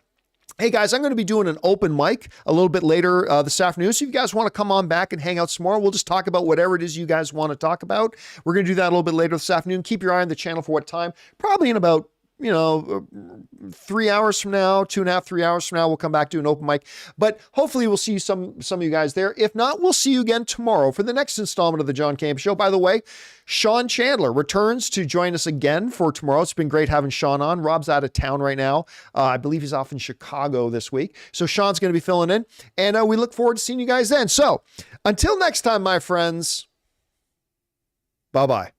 Hey guys, I'm going to be doing an open mic a little bit later this afternoon. So if you guys want to come on back and hang out some more, we'll just talk about whatever it is you guys want to talk about. We're going to do that a little bit later this afternoon. Keep your eye on the channel for what time? Probably in about 3 hours from now, 2.5, 3 hours from now, we'll come back to an open mic, but hopefully we'll see some of you guys there. If not, we'll see you again tomorrow for the next installment of the John Campea Show. By the way, Sean Chandler returns to join us again for tomorrow. It's been great having Sean on. Rob's out of town right now. I believe he's off in Chicago this week. So Sean's going to be filling in, and we look forward to seeing you guys then. So until next time, my friends, bye-bye.